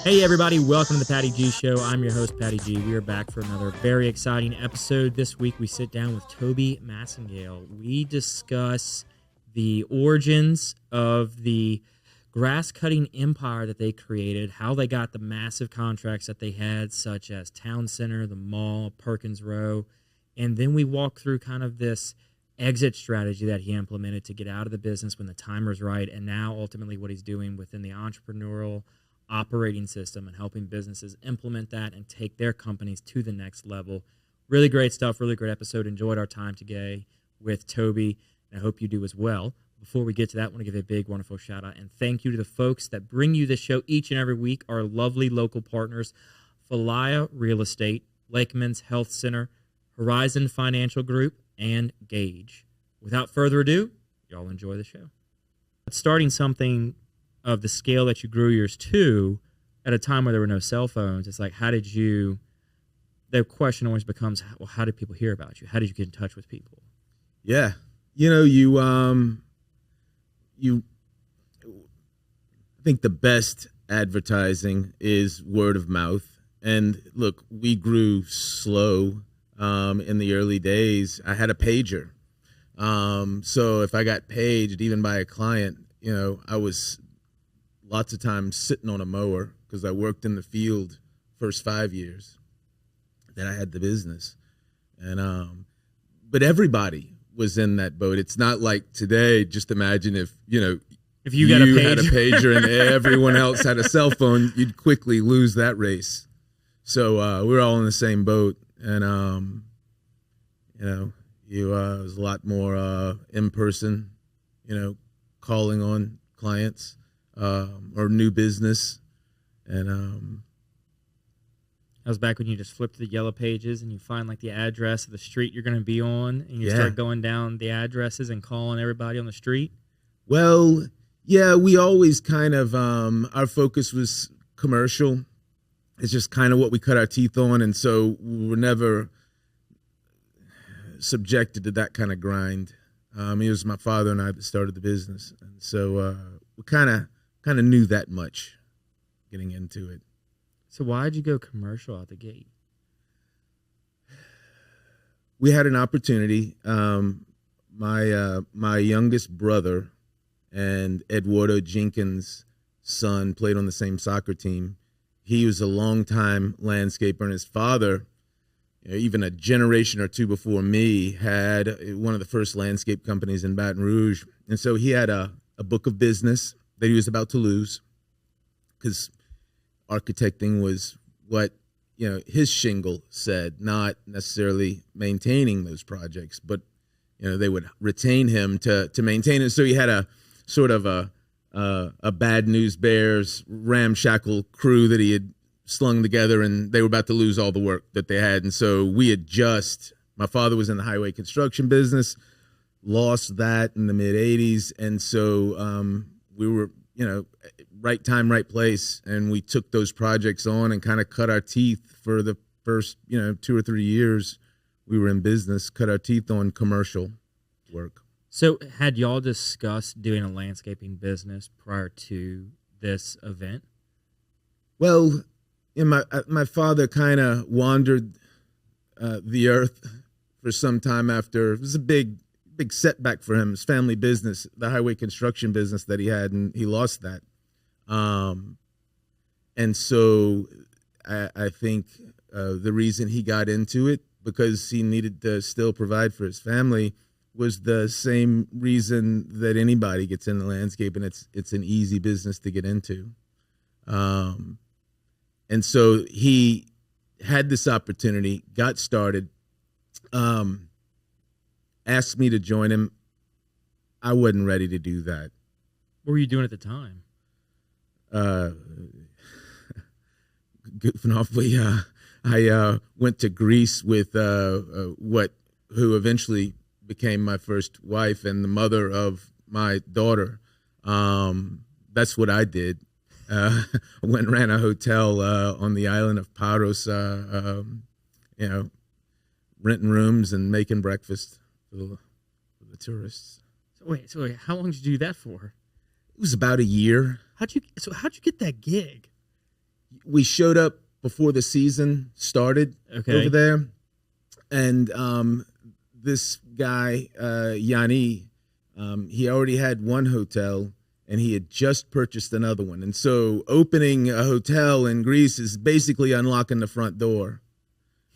Hey everybody, welcome to the Patty G Show. I'm your host, Patty G. We are back for another very exciting episode. This week we sit down with Toby Massengale. We discuss the origins of the grass-cutting empire that they created, how they got the massive contracts that they had, such as Town Center, the Mall, Perkins Row, and then we walk through kind of this exit strategy that he implemented to get out of the business when the time was right, and now ultimately what he's doing within the entrepreneurial operating system and helping businesses implement that and take their companies to the next level. Really great stuff, really great episode. Enjoyed our time today with Toby, and I hope you do as well. Before we get to that, I want to give a big, wonderful shout out and thank you to the folks that bring you this show each and every week, our lovely local partners, Falaya Real Estate, Lakeman's Health Center, Horizon Financial Group, and Gage. Without further ado, y'all enjoy the show. Starting something of the scale that you grew yours to at a time where there were no cell phones, it's like, the question always becomes, well, how did people hear about you? How did you get in touch with people? Yeah. I think the best advertising is word of mouth. And look, we grew slow in the early days. I had a pager. So if I got paged even by a client, I was lots of times sitting on a mower because I worked in the field first 5 years that I had the business. And but everybody was in that boat. It's not like today. Just imagine if you had a pager and everyone else had a cell phone, you'd quickly lose that race. So we're all in the same boat, and it was a lot more in person, calling on clients or new business, and that was back when you just flipped the yellow pages and you find like the address of the street you're going to be on, and you start going down the addresses and calling everybody on the street. Well, yeah, we always kind of our focus was commercial. It's just kind of what we cut our teeth on, and so we were never subjected to that kind of grind. It was my father and I that started the business, and so we kind of knew that much getting into it. So why did you go commercial out the gate? We had an opportunity. My youngest brother and Eduardo Jenkins' son played on the same soccer team. He was a longtime landscaper, and his father, even a generation or two before me, had one of the first landscape companies in Baton Rouge. And so he had a book of business that he was about to lose because architecting was what his shingle said, not necessarily maintaining those projects, but they would retain him to maintain it. So he had a sort of a Bad News Bears ramshackle crew that he had slung together, and they were about to lose all the work that they had. And so my father was in the highway construction business, lost that in the mid 80s. And so we were, right time, right place. And we took those projects on and kind of cut our teeth for the first, 2 or 3 years we were in business, cut our teeth on commercial work. So had y'all discussed doing a landscaping business prior to this event? Well, my father kind of wandered the earth for some time after. It was a big setback for him. His family business, the highway construction business that he had, and he lost that. And so I think the reason he got into it, because he needed to still provide for his family, was the same reason that anybody gets into landscape, and it's an easy business to get into. And so he had this opportunity, got started, asked me to join him. I wasn't ready to do that. What were you doing at the time? Goofing off. I went to Greece with who eventually became my first wife and the mother of my daughter. That's what I did. I went and ran a hotel on the island of Paros, renting rooms and making breakfast for the tourists. So wait, how long did you do that for? It was about a year. How'd you get that gig? we showed up before the season started over there, and this guy Yanni, he already had one hotel, and he had just purchased another one. And so opening a hotel in Greece is basically unlocking the front door,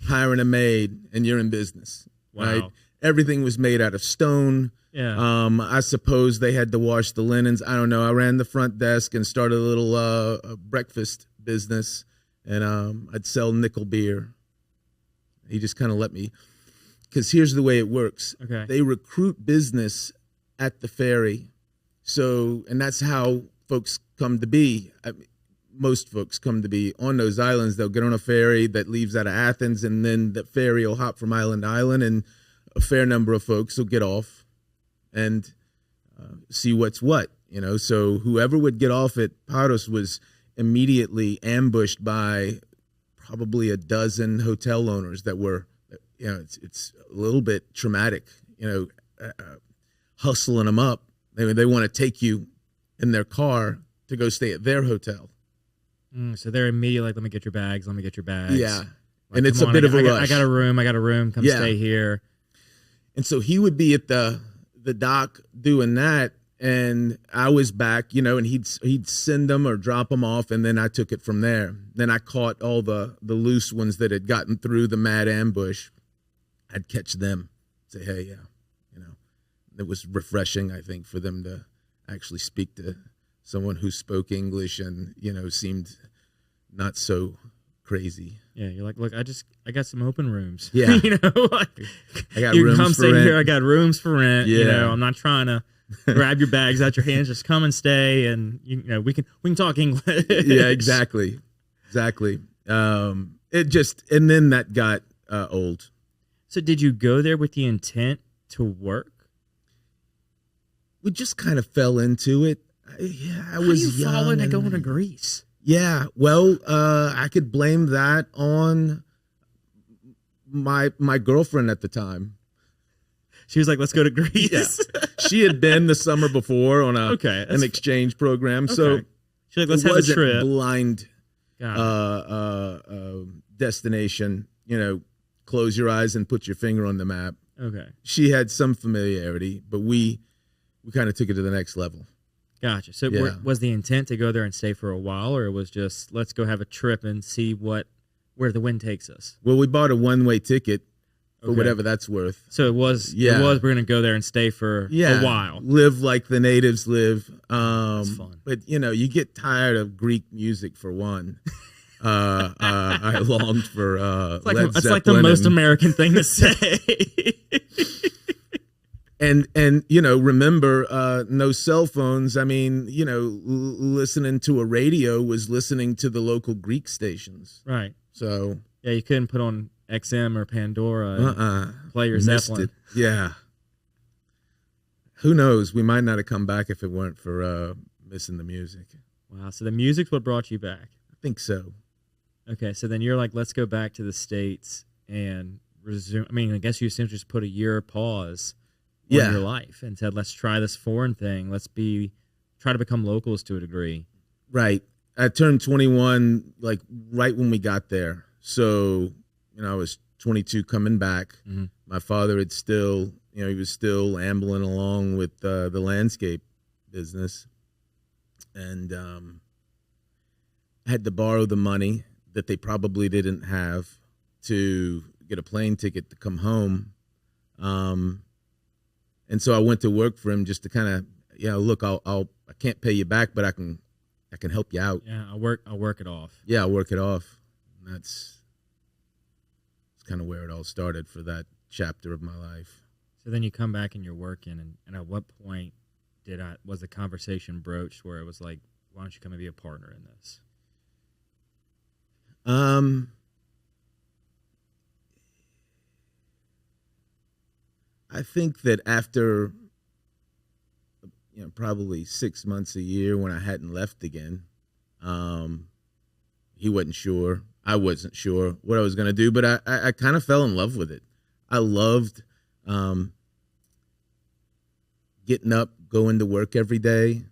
hiring a maid, and you're in business. Wow. Right? Everything was made out of stone. Yeah. I suppose they had to wash the linens. I don't know. I ran the front desk and started a little breakfast business, and I'd sell nickel beer. He just kind of let me, because here's the way it works. Okay. They recruit business at the ferry. So, and that's how folks come to be. Most folks come to be on those islands. They'll get on a ferry that leaves out of Athens, and then the ferry will hop from island to island, and a fair number of folks will get off and see what's what, you know. So whoever would get off at Paros was immediately ambushed by probably a dozen hotel owners that were, you know, it's a little bit traumatic, you know, hustling them up. They want to take you in their car to go stay at their hotel. So they're immediately like, let me get your bags. Yeah. Like, and it's a bit of a rush. I got a room. Come stay here. And so he would be at the dock doing that, and I was back, you know, and he'd send them or drop them off, and then I took it from there. Then I caught all the loose ones that had gotten through the mad ambush. I'd catch them, say, hey, yeah, you know. It was refreshing, I think, for them to actually speak to someone who spoke English and, you know, seemed not so crazy. Yeah, you're like, look, I got some open rooms. Yeah. You know, like, I got you rooms come for stay rent. here. I got rooms for rent. Yeah. You know, I'm not trying to grab your bags out your hands. Just come and stay, and you know, we can talk English. Yeah, exactly. It just, and then that got old. So did you go there with the intent to work? We just kind of fell into it. I was young. Following and going to Greece? Yeah, well, I could blame that on my girlfriend at the time. She was like, "Let's go to Greece." Yeah. She had been the summer before on an exchange program, so she's like, "Let's have a trip." Blind destination. You know, close your eyes and put your finger on the map. Okay. She had some familiarity, but we kind of took it to the next level. Gotcha. So was the intent to go there and stay for a while, or it was just, let's go have a trip and see where the wind takes us? Well, we bought a one-way ticket for whatever that's worth. So it was we're going to go there and stay for a while. Live like the natives live. That's fun. But, you know, you get tired of Greek music for one. I longed for Led Zeppelin. It's like the most American thing to say. And you know, remember, no cell phones. I mean, you know, listening to a radio was listening to the local Greek stations. Right. So yeah, you couldn't put on XM or Pandora and play your Zeppelin. Yeah. Who knows? We might not have come back if it weren't for missing the music. Wow. So the music's what brought you back. I think so. Okay. So then you're like, let's go back to the States and resume. I mean, I guess you essentially just put a year pause in your life and said, let's try this foreign thing. Let's try to become locals to a degree. Right. I turned 21 like right when we got there. So, you know, I was 22 coming back. Mm-hmm. My father had still, you know, he was still ambling along with the landscape business. And I had to borrow the money that they probably didn't have to get a plane ticket to come home. And so I went to work for him just to kind of, you know, look, I can't pay you back, but I can help you out. Yeah, I'll work it off. Yeah, I'll work it off. And that's kind of where it all started for that chapter of my life. So then you come back and you're working, and at what point was the conversation broached where it was like, why don't you come and be a partner in this? I think that after, you know, probably 6 months, a year when I hadn't left again, he wasn't sure. I wasn't sure what I was going to do, but I kind of fell in love with it. I loved getting up, going to work every day.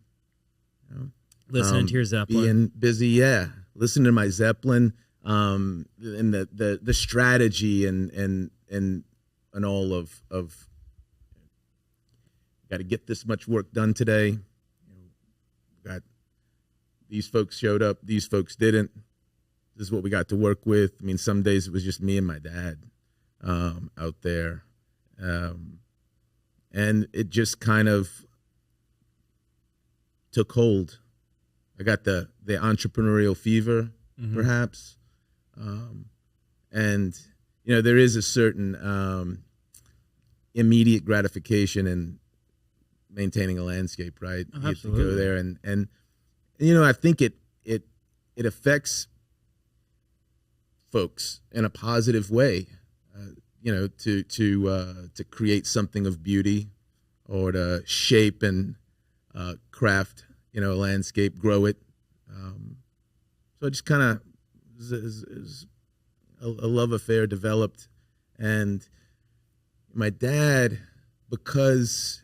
You know, listening to your Zeppelin. Being busy, listen to my Zeppelin, and the strategy and all of got to get this much work done today. Got these folks showed up, these folks didn't. This is what we got to work with. I mean, some days it was just me and my dad out there, and it just kind of took hold. I got the entrepreneurial fever, perhaps, and there is a certain immediate gratification in maintaining a landscape, right? Oh, you have to absolutely. go there, and I think it affects folks in a positive way, to create something of beauty, or to shape and craft, a landscape, grow it. So it just kind of is a love affair developed, and my dad, because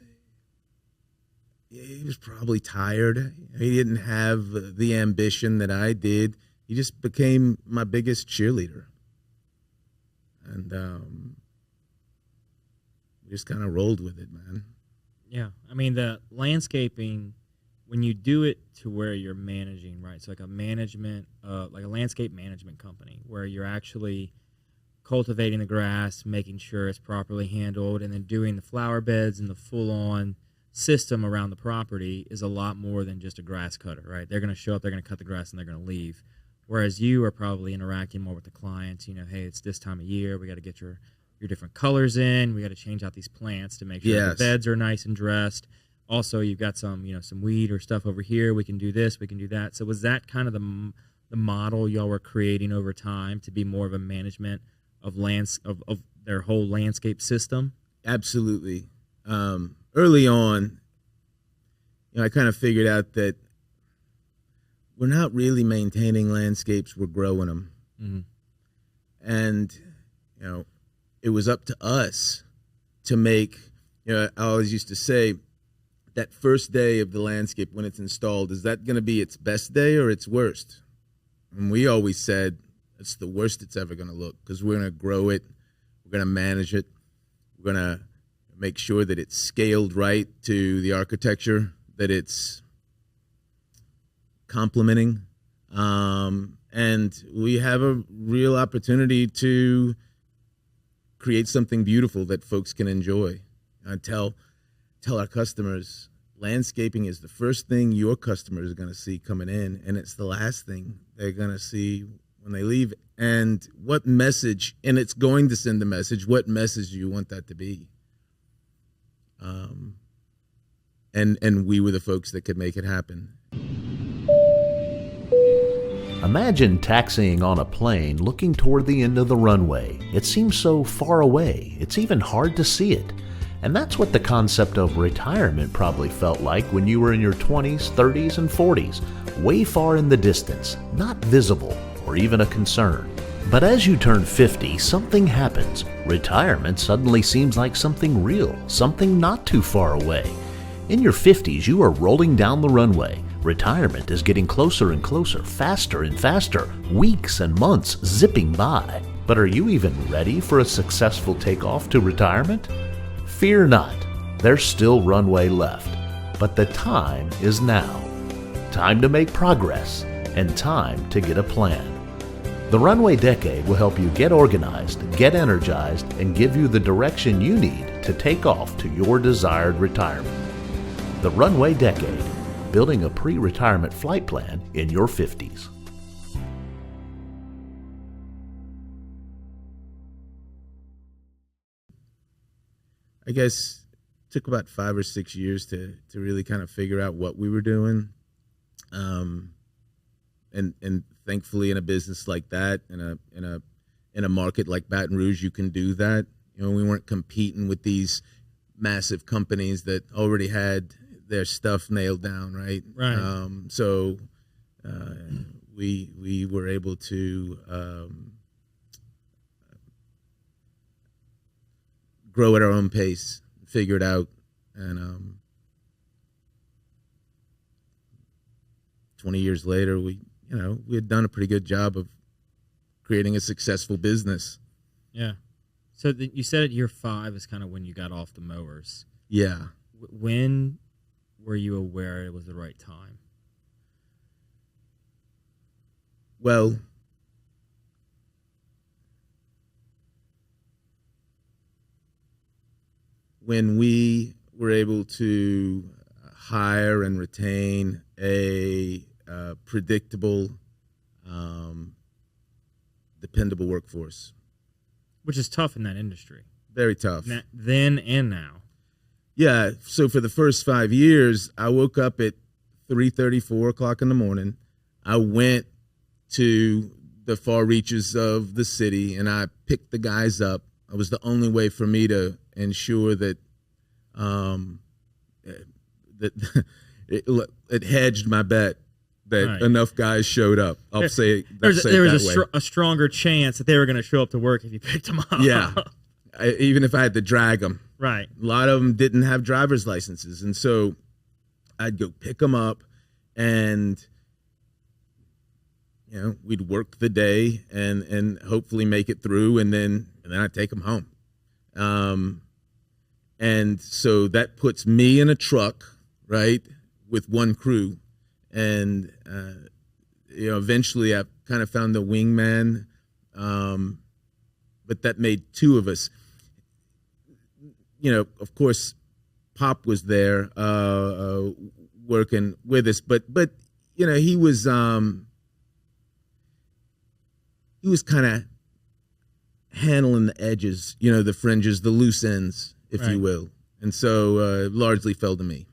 he was probably tired, he didn't have the ambition that I did. He just became my biggest cheerleader, and we just kind of rolled with it, man. Yeah, I mean, the landscaping, when you do it to where you're managing, right? So like a landscape management company, where you're actually cultivating the grass, making sure it's properly handled, and then doing the flower beds and the full-on system around the property is a lot more than just a grass cutter, right? They're going to show up, they're going to cut the grass, and they're going to leave. Whereas you are probably interacting more with the clients. Hey, it's this time of year. We got to get your different colors in. We got to change out these plants to make sure the beds are nice and dressed. Also, you've got some weed or stuff over here. We can do this. We can do that. So was that kind of the model y'all were creating over time to be more of a management of their whole landscape system? Absolutely. Early on, I kind of figured out that we're not really maintaining landscapes, we're growing them. Mm-hmm. And, it was up to us to make, I always used to say, that first day of the landscape when it's installed, is that going to be its best day or its worst? And we always said, it's the worst it's ever going to look, because we're going to grow it, we're going to manage it, we're going to make sure that it's scaled right to the architecture, that it's complementing, and we have a real opportunity to create something beautiful that folks can enjoy. I tell our customers, landscaping is the first thing your customers are going to see coming in, and it's the last thing they're going to see when they leave. And what message, and it's going to send a message, what message do you want that to be? And we were the folks that could make it happen. Imagine taxiing on a plane looking toward the end of the runway. It seems so far away, it's even hard to see it. And that's what the concept of retirement probably felt like when you were in your 20s, 30s, and 40s, way far in the distance, not visible or even a concern. But as you turn 50, something happens. Retirement suddenly seems like something real, something not too far away. In your 50s, you are rolling down the runway. Retirement is getting closer and closer, faster and faster, weeks and months zipping by. But are you even ready for a successful takeoff to retirement? Fear not, there's still runway left. But the time is now. Time to make progress, and time to get a plan. The Runway Decade will help you get organized, get energized, and give you the direction you need to take off to your desired retirement. The Runway Decade, building a pre-retirement flight plan in your 50s. I guess it took about 5 or 6 years to really kind of figure out what we were doing. And thankfully in a business like that, in a market like Baton Rouge, you can do that. We weren't competing with these massive companies that already had their stuff nailed down, right? Right. So we were able to grow at our own pace, figure it out, and 20 years later, we we had done a pretty good job of creating a successful business. Yeah. So you said at year 5 is kind of when you got off the mowers. Yeah. When were you aware it was the right time? Well, when we were able to hire and retain a predictable, dependable workforce. Which is tough in that industry. Very tough. Then and now. Yeah. So for the first 5 years, I woke up at 3:30, 4 o'clock in the morning. I went to the far reaches of the city and I picked the guys up. It was the only way for me to ensure that it hedged my bet that enough guys showed up. There was a stronger chance that they were going to show up to work if you picked them up. Yeah, even if I had to drag them. Right. A lot of them didn't have driver's licenses, and so I'd go pick them up, and we'd work the day and hopefully make it through, and then I'd take them home. And so that puts me in a truck, right, with one crew. And, eventually I kind of found the wingman, but that made 2 of us. Of course, Pop was there working with us, but he was kind of handling the edges, the fringes, the loose ends, if you will. And so largely fell to me.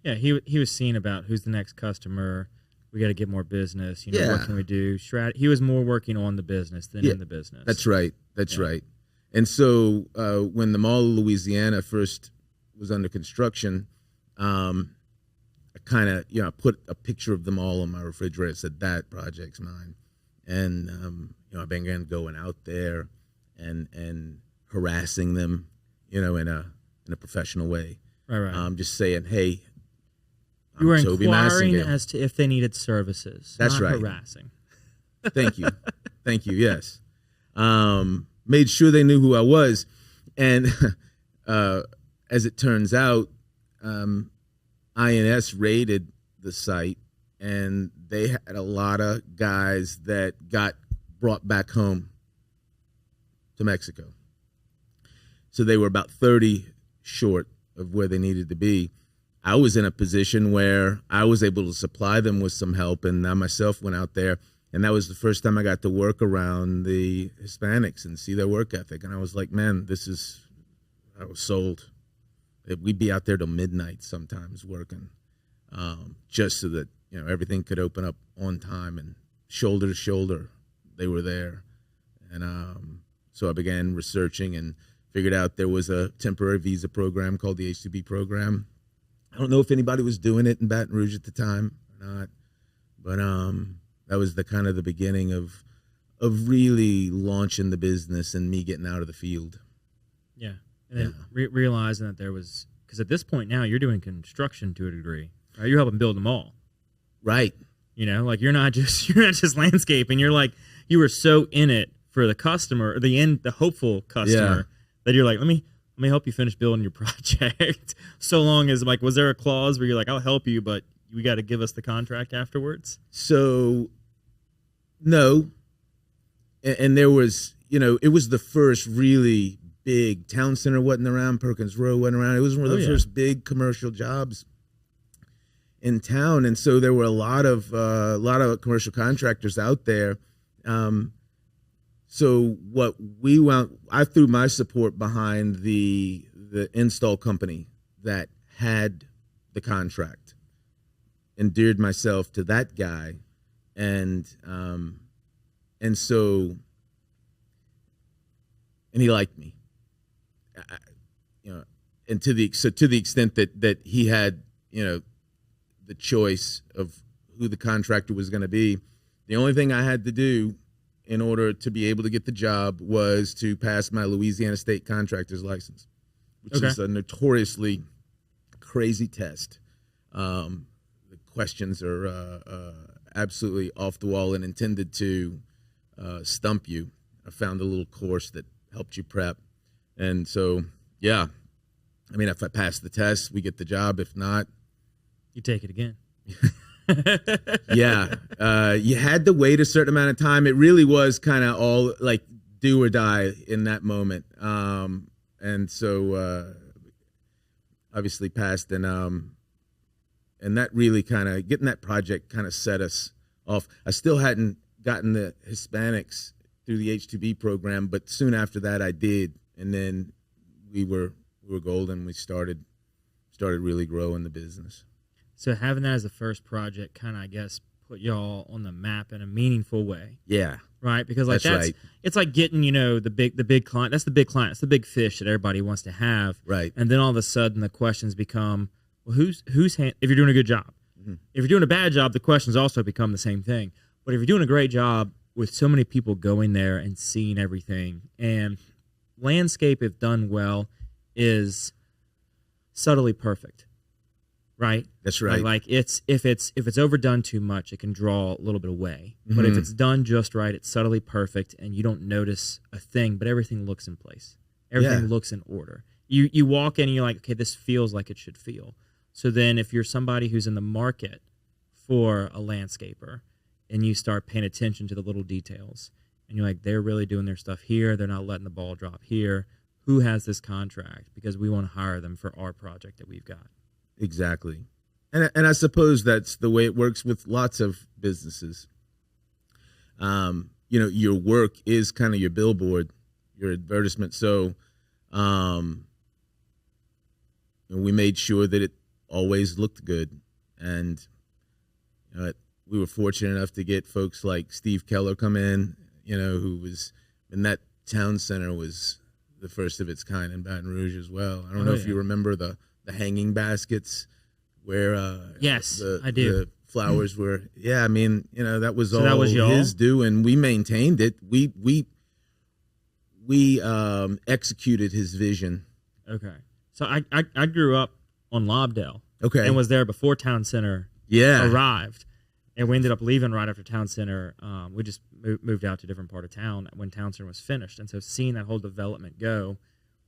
Yeah, he was seeing about who's the next customer. We got to get more business. What can we do? He was more working on the business than in the business. That's right. That's right. And so when the Mall of Louisiana first was under construction, I kind of, I put a picture of the mall on my refrigerator. Said that project's mine. And I began going out there and harassing them, in a professional way. Right. Just saying, hey, you were Toby inquiring Massengale. as to if they needed services. That's not right. Harassing. Thank you. Yes. Made sure they knew who I was. And as it turns out, INS raided the site, and they had a lot of guys that got brought back home to Mexico. So they were about 30 short of where they needed to be. I was in a position where I was able to supply them with some help, and I myself went out there, and that was the first time I got to work around the Hispanics and see their work ethic. And I was like, man, I was sold. We'd be out there till midnight sometimes working, just so that, everything could open up on time, and shoulder to shoulder, they were there. And so I began researching and figured out there was a temporary visa program called the H-2B program. I don't know if anybody was doing it in Baton Rouge at the time or not, but that was the kind of the beginning of really launching the business and me getting out of the field. Yeah, and then realizing that there was, because at this point now you're doing construction to a degree, right? You're helping build them all, right? Like you're not just landscaping. You're like, you were so in it for the customer, or the hopeful customer, that you're like, let me help you finish building your project. So long as, like, was there a clause where you're like, I'll help you, but we got to give us the contract afterwards? So, no. And there was, it was the first really big, Town Center wasn't around, Perkins Row wasn't around. It was one of the first big commercial jobs in town. And so there were a lot of commercial contractors out there. So what I threw my support behind the install company that had the contract, endeared myself to that guy, and he liked me, and to the extent that he had, the choice of who the contractor was going to be. The only thing I had to do in order to be able to get the job was to pass my Louisiana State contractor's license, which is a notoriously crazy test. The questions are absolutely off the wall and intended to stump you, I found a little course that helped you prep. And so, yeah, I mean, if I pass the test, we get the job. If not, you take it again. Yeah. You had to wait a certain amount of time. It really was kind of all like do or die in that moment. And so obviously passed, and that really kind of getting that project kind of set us off. I still hadn't gotten the Hispanics through the H-2B program, but soon after that I did, and then we were golden. We started really growing the business. So having that as the first project kind of, I guess, put y'all on the map in a meaningful way. Yeah. Right? Because like that's right. It's like getting, the big client. That's the big client. It's the big fish that everybody wants to have. Right. And then all of a sudden the questions become, well, whose hand, if you're doing a good job. Mm-hmm. If you're doing a bad job, the questions also become the same thing. But if you're doing a great job with so many people going there and seeing everything, and landscape, if done well, is subtly perfect. Right? That's right. Like if it's overdone too much, it can draw a little bit away. Mm-hmm. But if it's done just right, it's subtly perfect, and you don't notice a thing, but everything looks in place. Everything looks in order. You walk in and you're like, okay, this feels like it should feel. So then if you're somebody who's in the market for a landscaper and you start paying attention to the little details and you're like, they're really doing their stuff here, they're not letting the ball drop here, who has this contract? Because we want to hire them for our project that we've got. Exactly. And I suppose that's the way it works with lots of businesses. Your work is kind of your billboard, your advertisement. So we made sure that it always looked good. And we were fortunate enough to get folks like Steve Keller come in, who was in that town center was the first of its kind in Baton Rouge as well. I don't know if you remember the hanging baskets where yes, I do. The flowers were that was so all that was his doing. We maintained it. We executed his vision. Okay. So I grew up on Lobdell. Okay. And was there before Town Center arrived. And we ended up leaving right after Town Center. We just moved out to a different part of town when Town Center was finished. And so seeing that whole development go,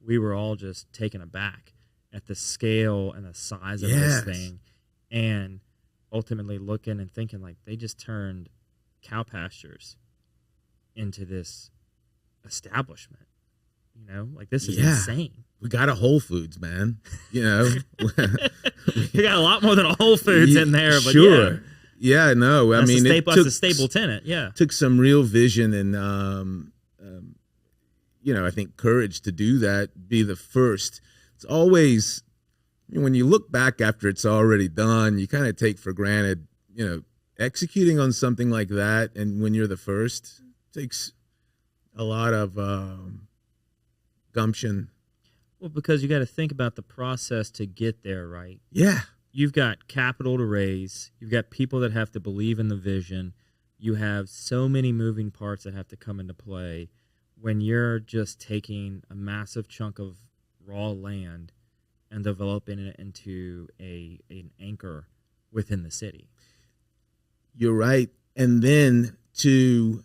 we were all just taken aback at the scale and the size of this thing. And ultimately looking and thinking like they just turned cow pastures into this establishment. Like this is insane. We got a Whole Foods, man. We got a lot more than a Whole Foods in there, but sure. Yeah, no. That's a staple tenant. Yeah. Took some real vision and I think courage to do that, be the first. It's always when you look back after it's already done, you kind of take for granted, executing on something like that. And when you're the first, takes a lot of gumption. Well, because you got to think about the process to get there, right? Yeah. You've got capital to raise. You've got people that have to believe in the vision. You have so many moving parts that have to come into play when you're just taking a massive chunk of raw land and developing it into an anchor within the city. You're right. And then to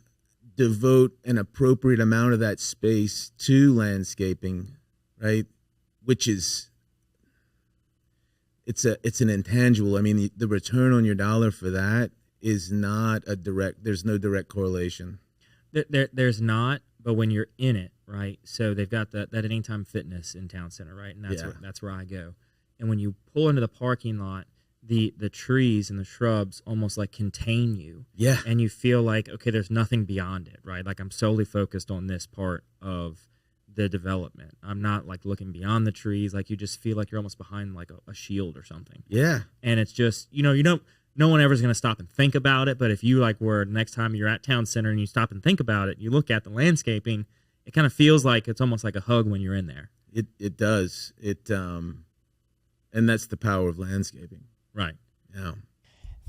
devote an appropriate amount of that space to landscaping, right? Which is, it's an intangible. I mean, the return on your dollar for that is not there's no direct correlation. There's not, but when you're in it, right? So they've got that Anytime Fitness in Town Center, right? And that's where I go. And when you pull into the parking lot, the trees and the shrubs almost like contain you. Yeah. And you feel like, okay, there's nothing beyond it, right? Like I'm solely focused on this part of the development. I'm not like looking beyond the trees. Like you just feel like you're almost behind like a shield or something. Yeah. And it's just, no one ever is going to stop and think about it. But if you next time you're at Town Center and you stop and think about it, you look at the landscaping, it kind of feels like it's almost like a hug when you're in there. It does. And that's the power of landscaping. Right. Yeah.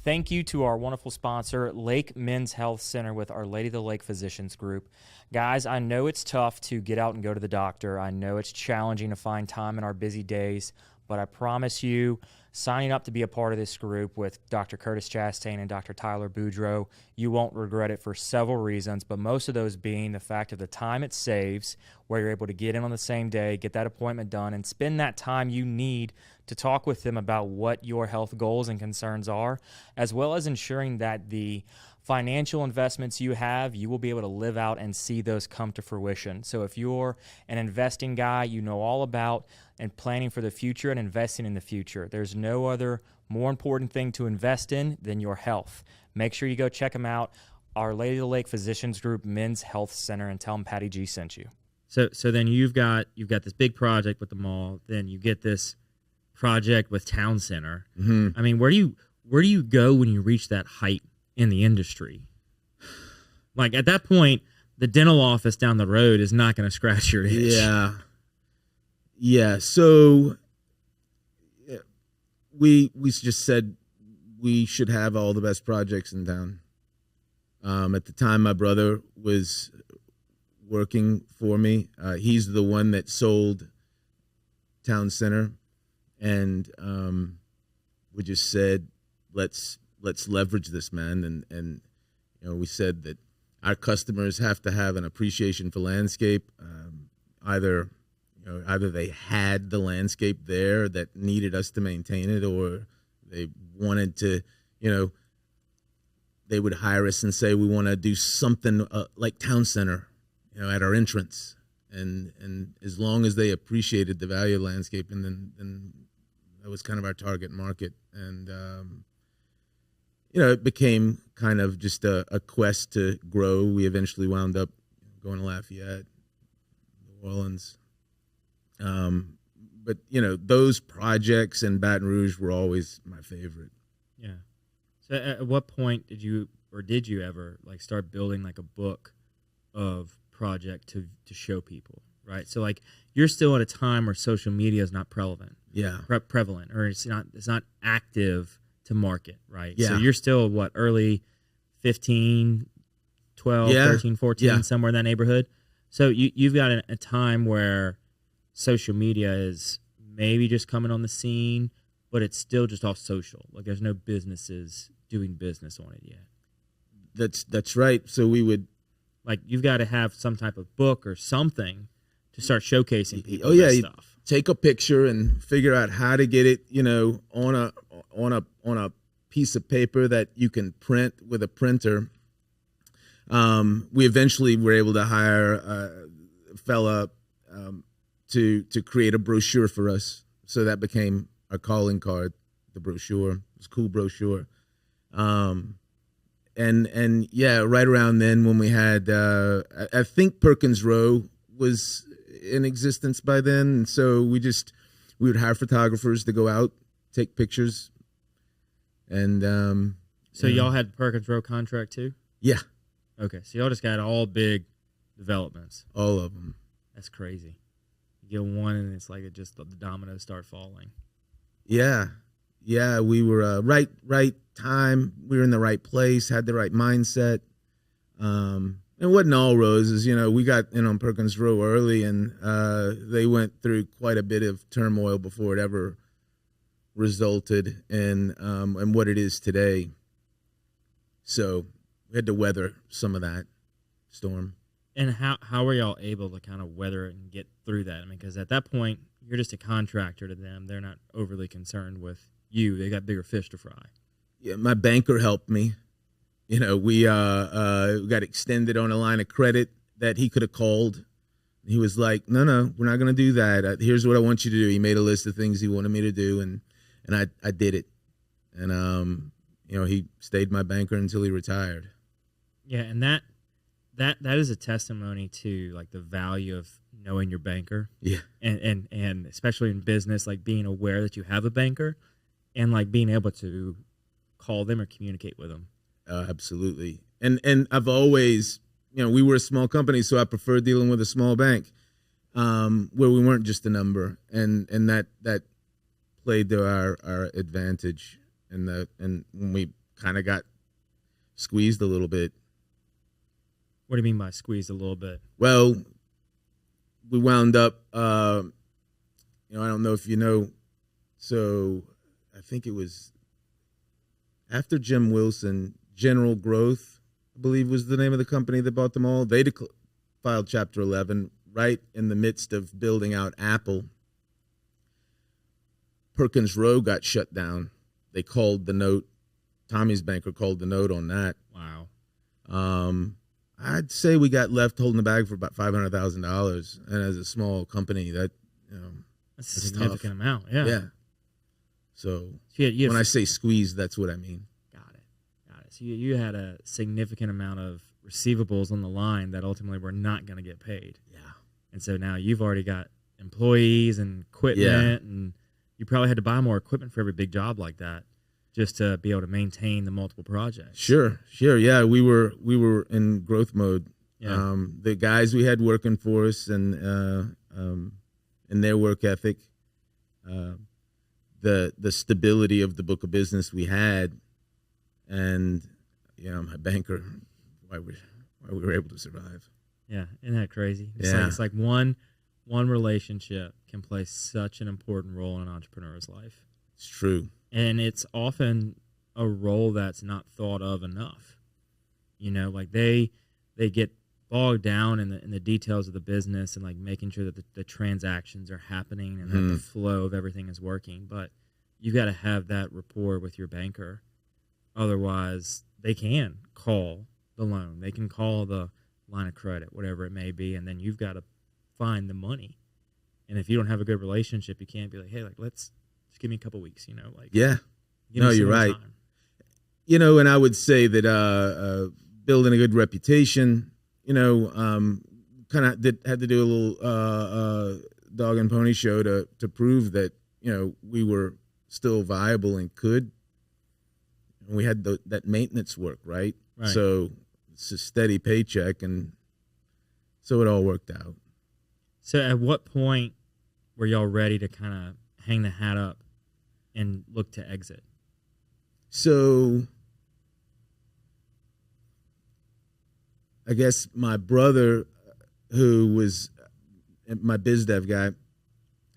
Thank you to our wonderful sponsor, Lake Men's Health Center with Our Lady of the Lake Physicians Group. Guys, I know it's tough to get out and go to the doctor. I know it's challenging to find time in our busy days, But I promise you, signing up to be a part of this group with Dr. Curtis Chastain and Dr. Tyler Boudreau, you won't regret it for several reasons, but most of those being the fact of the time it saves, where you're able to get in on the same day, get that appointment done, and spend that time you need to talk with them about what your health goals and concerns are, as well as ensuring that the financial investments you have, you will be able to live out and see those come to fruition. So if you're an investing guy, you know all about and planning for the future and investing in the future. There's no other more important thing to invest in than your health. Make sure you go check them out. Our Lady of the Lake Physicians Group Men's Health Center, and tell them Patty G sent you. So then you've got this big project with the mall. Then you get this project with Town Center. Mm-hmm. I mean, where do you go when you reach that height in the industry? Like at that point, the dental office down the road is not going to scratch your itch. Yeah. So we just said we should have all the best projects in town. At the time, my brother was working for me. He's the one that sold Town Center, and we just said, let's leverage this, man. And we said that our customers have to have an appreciation for landscape. Either they had the landscape there that needed us to maintain it, or they wanted to, they would hire us and say, we want to do something like Town Center, at our entrance. And as long as they appreciated the value of landscape, and then that was kind of our target market. And, it became kind of just a quest to grow. We eventually wound up going to Lafayette, New Orleans. But those projects in Baton Rouge were always my favorite. Yeah. So at what point did you ever start building a book of project to show people, right? So you're still at a time where social media is not prevalent. Yeah. Prevalent, or it's not active to market, right? Yeah. So you're still early 15, 12, Yeah. 13, 14, somewhere in that neighborhood. So you've got a time where social media is maybe just coming on the scene, but it's still just off social. There's no businesses doing business on it yet. That's right. So we would you've got to have some type of book or something to start showcasing people. Stuff. Take a picture and figure out how to get it, on a piece of paper that you can print with a printer. We eventually were able to hire a fella to create a brochure for us. So that became our calling card, the brochure. It was a cool brochure. And yeah, right around then when we had, I think Perkins Row was in existence by then. And so we would hire photographers to go out, take pictures. And, so y'all had Perkins Row contract too? Yeah. Okay. So y'all just got all big developments. All of them. That's crazy. You get one and it's the dominoes start falling. Yeah. Yeah. We were, right time. We were in the right place, had the right mindset. It wasn't all roses. We got in on Perkins Row early, and they went through quite a bit of turmoil before it ever resulted in what it is today. So we had to weather some of that storm. And how were y'all able to kind of weather it and get through that? I mean, because at that point, you're just a contractor to them. They're not overly concerned with you. They got bigger fish to fry. Yeah, my banker helped me. We got extended on a line of credit that he could have called. He was like, no, we're not going to do that. Here's what I want you to do. He made a list of things he wanted me to do, and I did it. And, he stayed my banker until he retired. Yeah, and that is a testimony to, the value of knowing your banker. Yeah. And especially in business, being aware that you have a banker and, being able to call them or communicate with them. Absolutely. And I've always, we were a small company, so I preferred dealing with a small bank where we weren't just a number. And that played to our advantage. And when we kind of got squeezed a little bit. What do you mean by squeezed a little bit? Well, we wound up, I don't know if you know So I think it was after Jim Wilson, General Growth, I believe was the name of the company that bought them all. They filed Chapter 11 right in the midst of building out Apple. Perkins Rowe got shut down. They called the note. Tommy's banker called the note on that. Wow. I'd say we got left holding the bag for about $500,000, and as a small company, that That's a significant amount. Yeah. Yeah. So you when I say squeeze, that's what I mean. Got it. So you had a significant amount of receivables on the line that ultimately were not going to get paid. Yeah. And so now you've already got employees and equipment, and you probably had to buy more equipment for every big job like that, just to be able to maintain the multiple projects. Sure. Yeah, we were in growth mode. Yeah. The guys we had working for us and their work ethic, the stability of the book of business we had, and my banker, why we were able to survive. Yeah, isn't that crazy? Yeah. It's like one relationship can play such an important role in an entrepreneur's life. It's true. And it's often a role that's not thought of enough. Like they get bogged down in the details of the business and like making sure that the transactions are happening and that the flow of everything is working. But you got to have that rapport with your banker. Otherwise, they can call the loan. They can call the line of credit, whatever it may be, and then you've got to find the money. And if you don't have a good relationship, you can't be like, hey, like let's just give me a couple weeks, Yeah. Give me some you're more right. time. And I would say that building a good reputation, kind of had to do a little dog and pony show to prove that we were still viable and could. And we had that maintenance work, right? So it's a steady paycheck, and so it all worked out. So at what point were y'all ready to kind of hang the hat up and look to exit? So I guess my brother, who was my biz dev guy,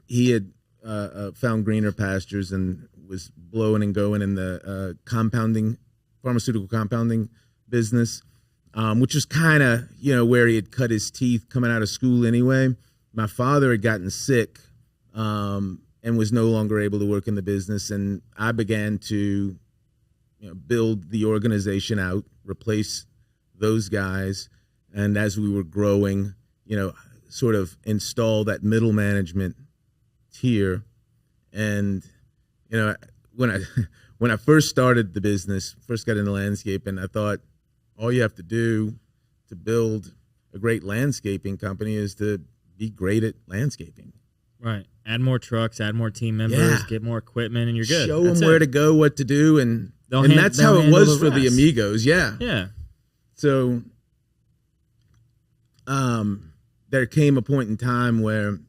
he had found greener pastures and was blowing and going in the pharmaceutical compounding business, which was kind of, where he had cut his teeth coming out of school anyway. My father had gotten sick and was no longer able to work in the business, and I began to build the organization out, replace those guys, and as we were growing, sort of install that middle management tier. And when I first started the business, first got into landscaping, I thought all you have to do to build a great landscaping company is to be great at landscaping. Right. Add more trucks, add more team members, get more equipment, and you're good. Show them where to go, what to do, and that's how it was for the Amigos. Yeah. Yeah. So there came a point in time where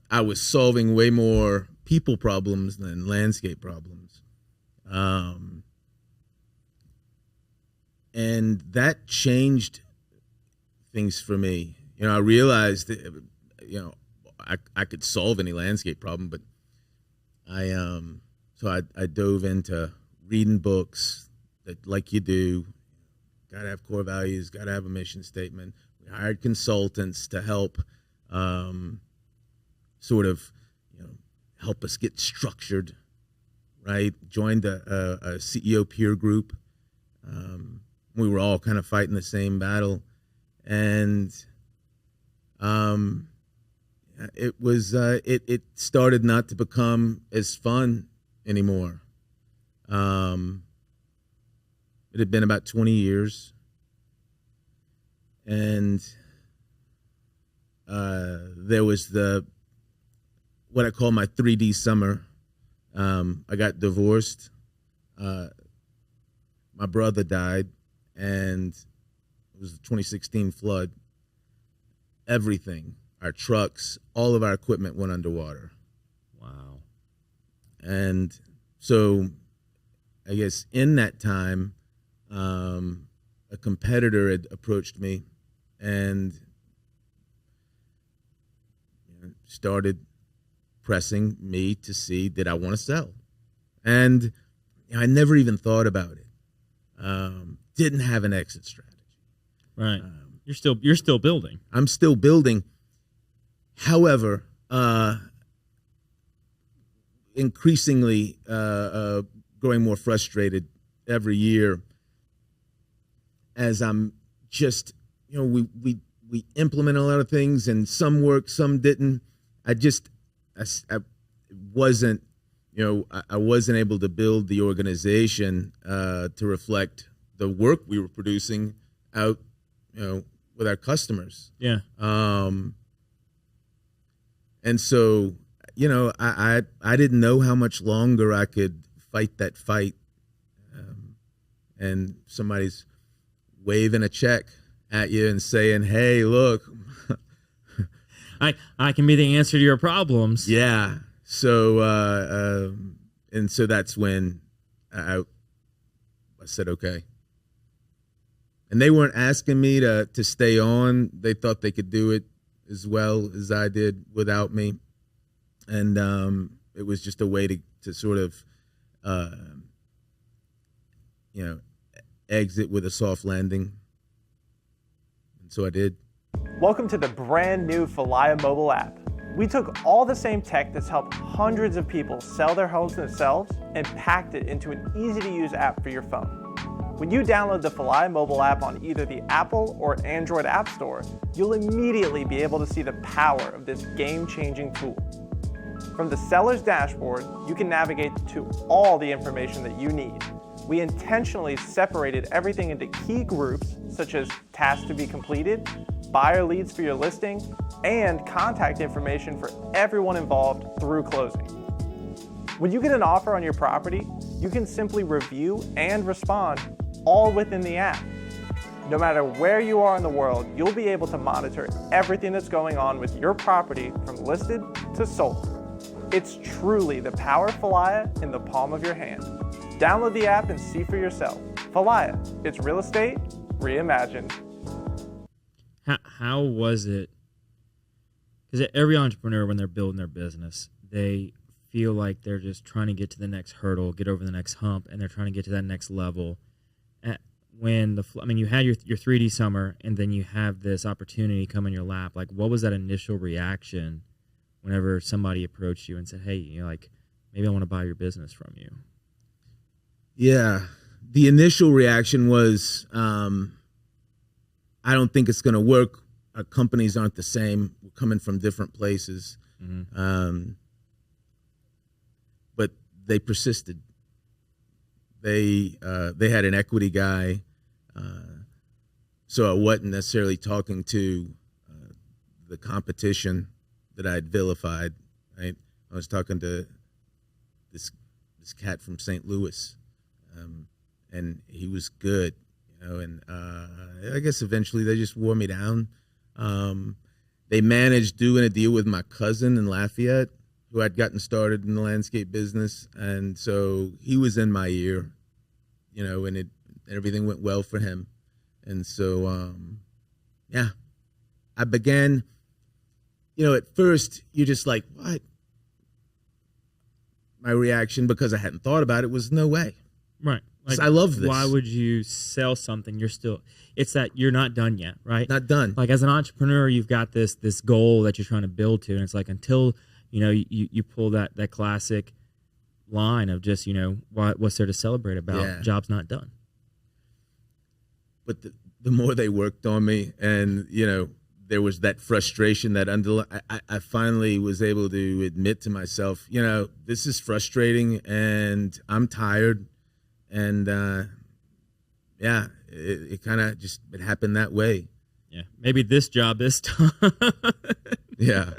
I was solving way more people problems than landscape problems. And that changed things for me. I realized that, I could solve any landscape problem, but I dove into reading books that, like you do, got to have core values, got to have a mission statement. We hired consultants to help sort of, help us get structured, right? Joined a CEO peer group. We were all kind of fighting the same battle. And it started not to become as fun anymore. It had been about 20 years, and there was what I call my 3D summer. I got divorced. My brother died, and it was the 2016 flood. Everything, our trucks, all of our equipment went underwater. Wow. And so I guess in that time, a competitor had approached me and started pressing me to see, did I want to sell? And I never even thought about it. Didn't have an exit strategy. Right. You're still building. I'm still building. However, increasingly growing more frustrated every year as I'm just, we implement a lot of things and some worked, some didn't. I wasn't, I wasn't able to build the organization to reflect the work we were producing out, with our customers. Yeah. And so, I didn't know how much longer I could fight that fight. And somebody's waving a check at you and saying, "Hey, look, I can be the answer to your problems." Yeah. So, and so that's when I said, okay. And they weren't asking me to stay on. They thought they could do it as well as I did without me. And it was just a way to sort of, exit with a soft landing. And so I did. Welcome to the brand new Falaya mobile app. We took all the same tech that's helped hundreds of people sell their homes themselves and packed it into an easy-to-use app for your phone. When you download the Falaya mobile app on either the Apple or Android App Store, you'll immediately be able to see the power of this game-changing tool. From the seller's dashboard, you can navigate to all the information that you need. We intentionally separated everything into key groups, such as tasks to be completed, buyer leads for your listing, and contact information for everyone involved through closing. When you get an offer on your property, you can simply review and respond all within the app. No matter where you are in the world, you'll be able to monitor everything that's going on with your property from listed to sold. It's truly the power of Falaya in the palm of your hand. Download the app and see for yourself. Falaya, it's real estate reimagined. How was it? Because every entrepreneur, when they're building their business, they feel like they're just trying to get to the next hurdle, get over the next hump, and they're trying to get to that next level. You had your 3D summer, and then you have this opportunity come in your lap. Like, what was that initial reaction whenever somebody approached you and said, "Hey, maybe I want to buy your business from you"? Yeah, the initial reaction was, I don't think it's going to work. Our companies aren't the same. We're coming from different places. Mm-hmm. But they persisted. They had an equity guy, so I wasn't necessarily talking to the competition that I'd vilified. Right? I was talking to this cat from St. Louis, and he was good. And I guess eventually they just wore me down. They managed doing a deal with my cousin in Lafayette, who I'd gotten started in the landscape business, and so he was in my ear, and everything went well for him. And so, I began, at first you're just like, what? My reaction, because I hadn't thought about it, was no way. Right. Like, I love this. Why would you sell something? It's that you're not done yet, right? Not done. Like, as an entrepreneur, you've got this goal that you're trying to build to, and it's like until you pull that classic line of just what's there to celebrate about? Yeah. Job's not done. But the more they worked on me, and there was that frustration that I finally was able to admit to myself, this is frustrating, and I'm tired. And it kind of just happened that way. Yeah, maybe this job this time. Yeah,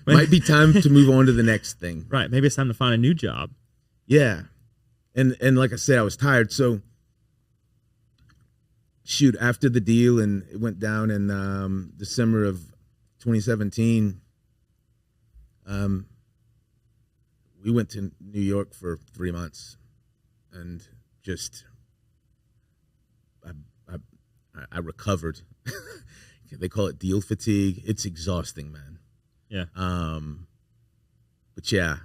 might be time to move on to the next thing. Right, maybe it's time to find a new job. Yeah, and like I said, I was tired. So, after the deal, and it went down in December of 2017. We went to New York for 3 months, and just I recovered. They call it deal fatigue. It's exhausting, man. Yeah. But yeah,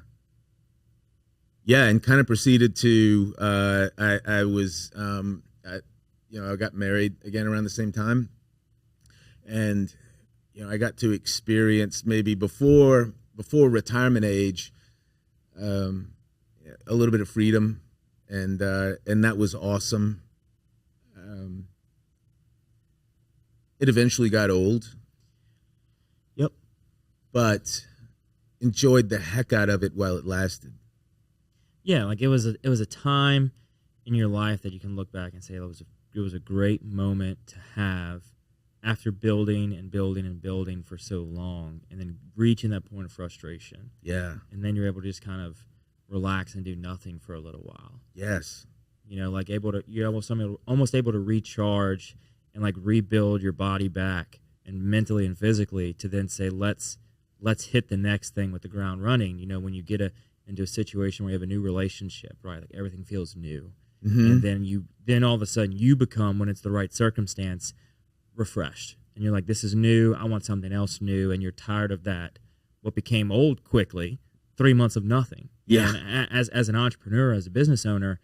and kind of proceeded to. I got married again around the same time, and I got to experience maybe before retirement age, a little bit of freedom, and that was awesome. It eventually got old. Yep. But enjoyed the heck out of it while it lasted. Yeah, like it was a time in your life that you can look back and say it was a great moment to have after building and building and building for so long, and then reaching that point of frustration. Yeah. And then you're able to just kind of relax and do nothing for a little while. Yes. Like you're almost able to recharge and like rebuild your body back, and mentally and physically, to then say let's hit the next thing with the ground running. When you get into a situation where you have a new relationship, right? Like everything feels new. Mm-hmm. And then all of a sudden you become, when it's the right circumstance, refreshed. And you're like, this is new. I want something else new. And you're tired of that. What became old quickly, 3 months of nothing. Yeah. And as an entrepreneur, as a business owner,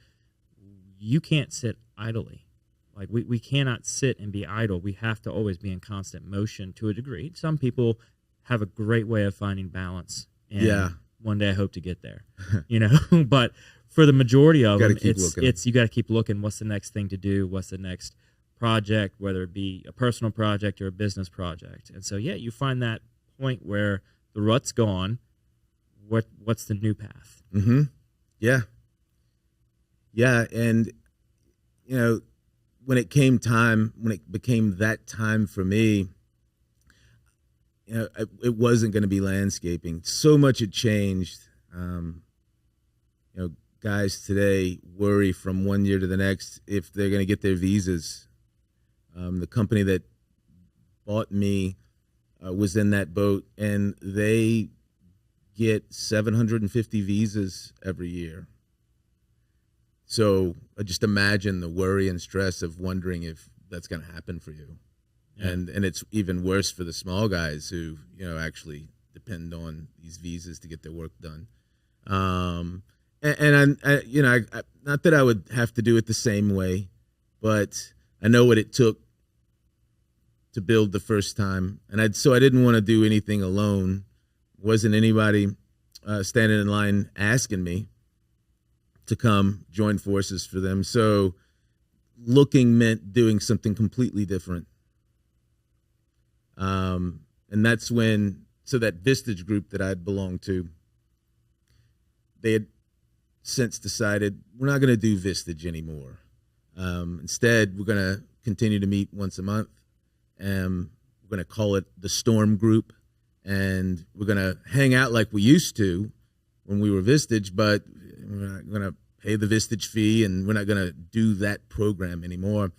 you can't sit idly. Like we cannot sit and be idle. We have to always be in constant motion to a degree. Some people have a great way of finding balance. And one day I hope to get there, but for the majority of them, it's you got to keep looking. What's the next thing to do? What's the next project, whether it be a personal project or a business project? And so, you find that point where the rut's gone. What's the new path? Mm-hmm. Yeah. Yeah. And, when it became that time for me, it wasn't going to be landscaping. So much had changed. Guys today worry from one year to the next if they're going to get their visas. The company that bought me was in that boat, and they get 750 visas every year. So just imagine the worry and stress of wondering if that's going to happen for you. Yeah. And it's even worse for the small guys who, actually depend on these visas to get their work done. And not that I would have to do it the same way, but I know what it took to build the first time. And so I didn't want to do anything alone. Wasn't anybody standing in line asking me to come join forces for them. So looking meant doing something completely different. And that's when, that Vistage group that I'd belonged to, they had since decided we're not going to do Vistage anymore. Instead, we're going to continue to meet once a month, and we're going to call it the Storm Group, and we're going to hang out like we used to when we were Vistage, but we're not going to pay the Vistage fee, and we're not going to do that program anymore.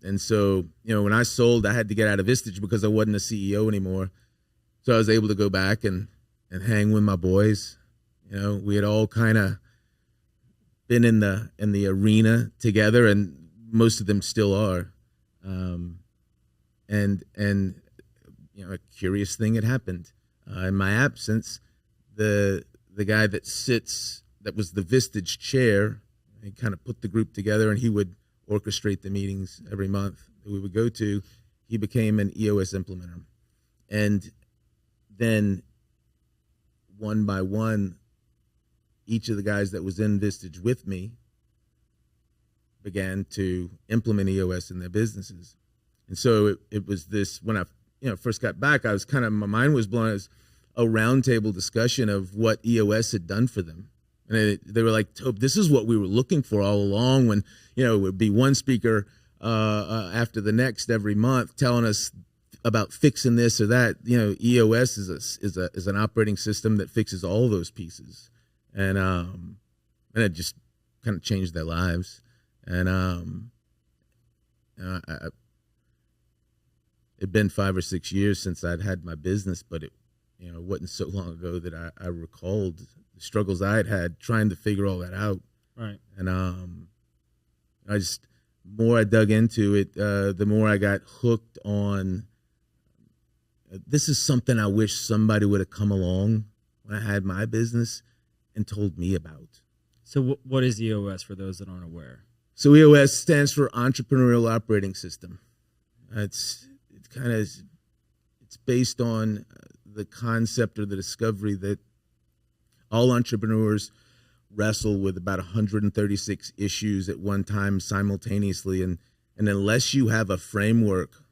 And so, when I sold, I had to get out of Vistage because I wasn't a CEO anymore. So I was able to go back and hang with my boys. We had all kind of been in the arena together, and most of them still are. And a curious thing had happened. In my absence, the guy that was the Vistage chair, he kind of put the group together, and he would orchestrate the meetings every month that we would go to. He became an EOS implementer. And then one by one, each of the guys that was in Vistage with me began to implement EOS in their businesses. And so it was this, when I first got back, I was my mind was blown. It was a roundtable discussion of what EOS had done for them. And they were like, Tobe, this is what we were looking for all along, when, it would be one speaker after the next every month telling us about fixing this or that. EOS is an operating system that fixes all those pieces. And it just kind of changed their lives. And it'd been 5 or 6 years since I'd had my business, but it wasn't so long ago that I recalled the struggles I had trying to figure all that out. Right. And more I dug into it, the more I got hooked on this is something I wish somebody would have come along when I had my business and told me about. So what is EOS for those that aren't aware? So EOS stands for Entrepreneurial Operating System. It's based on the concept or the discovery that all entrepreneurs wrestle with about 136 issues at one time simultaneously. And unless you have a framework,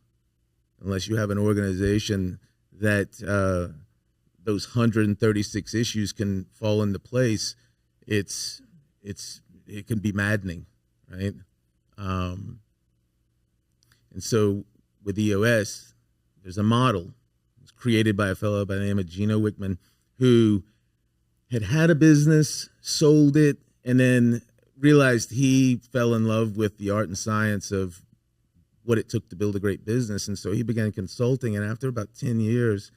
unless you have an organization that those 136 issues can fall into place, it can be maddening, right? And so with EOS, there's a model. It was created by a fellow by the name of Gino Wickman, who had a business, sold it, and then realized he fell in love with the art and science of what it took to build a great business. And so he began consulting, and after about 10 years,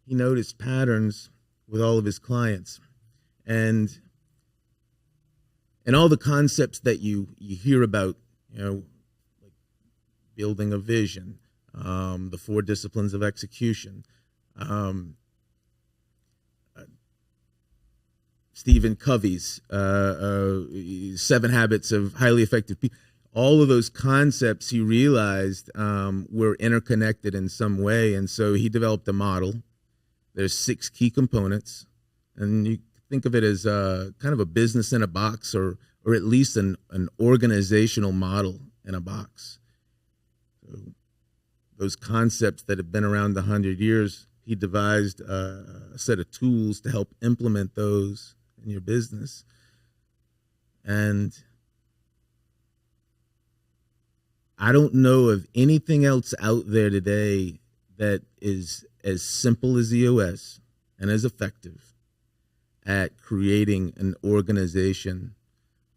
he noticed patterns with all of his clients. And all the concepts that you hear about, like building a vision, the 4 disciplines of execution, Stephen Covey's 7 Habits of Highly Effective People. All of those concepts he realized were interconnected in some way, and so he developed a model. There's 6 key components, and you think of it as kind of a business in a box, or at least an organizational model in a box. So those concepts that have been around 100 years, he devised a set of tools to help implement those in your business. And I don't know of anything else out there today that is as simple as EOS and as effective at creating an organization,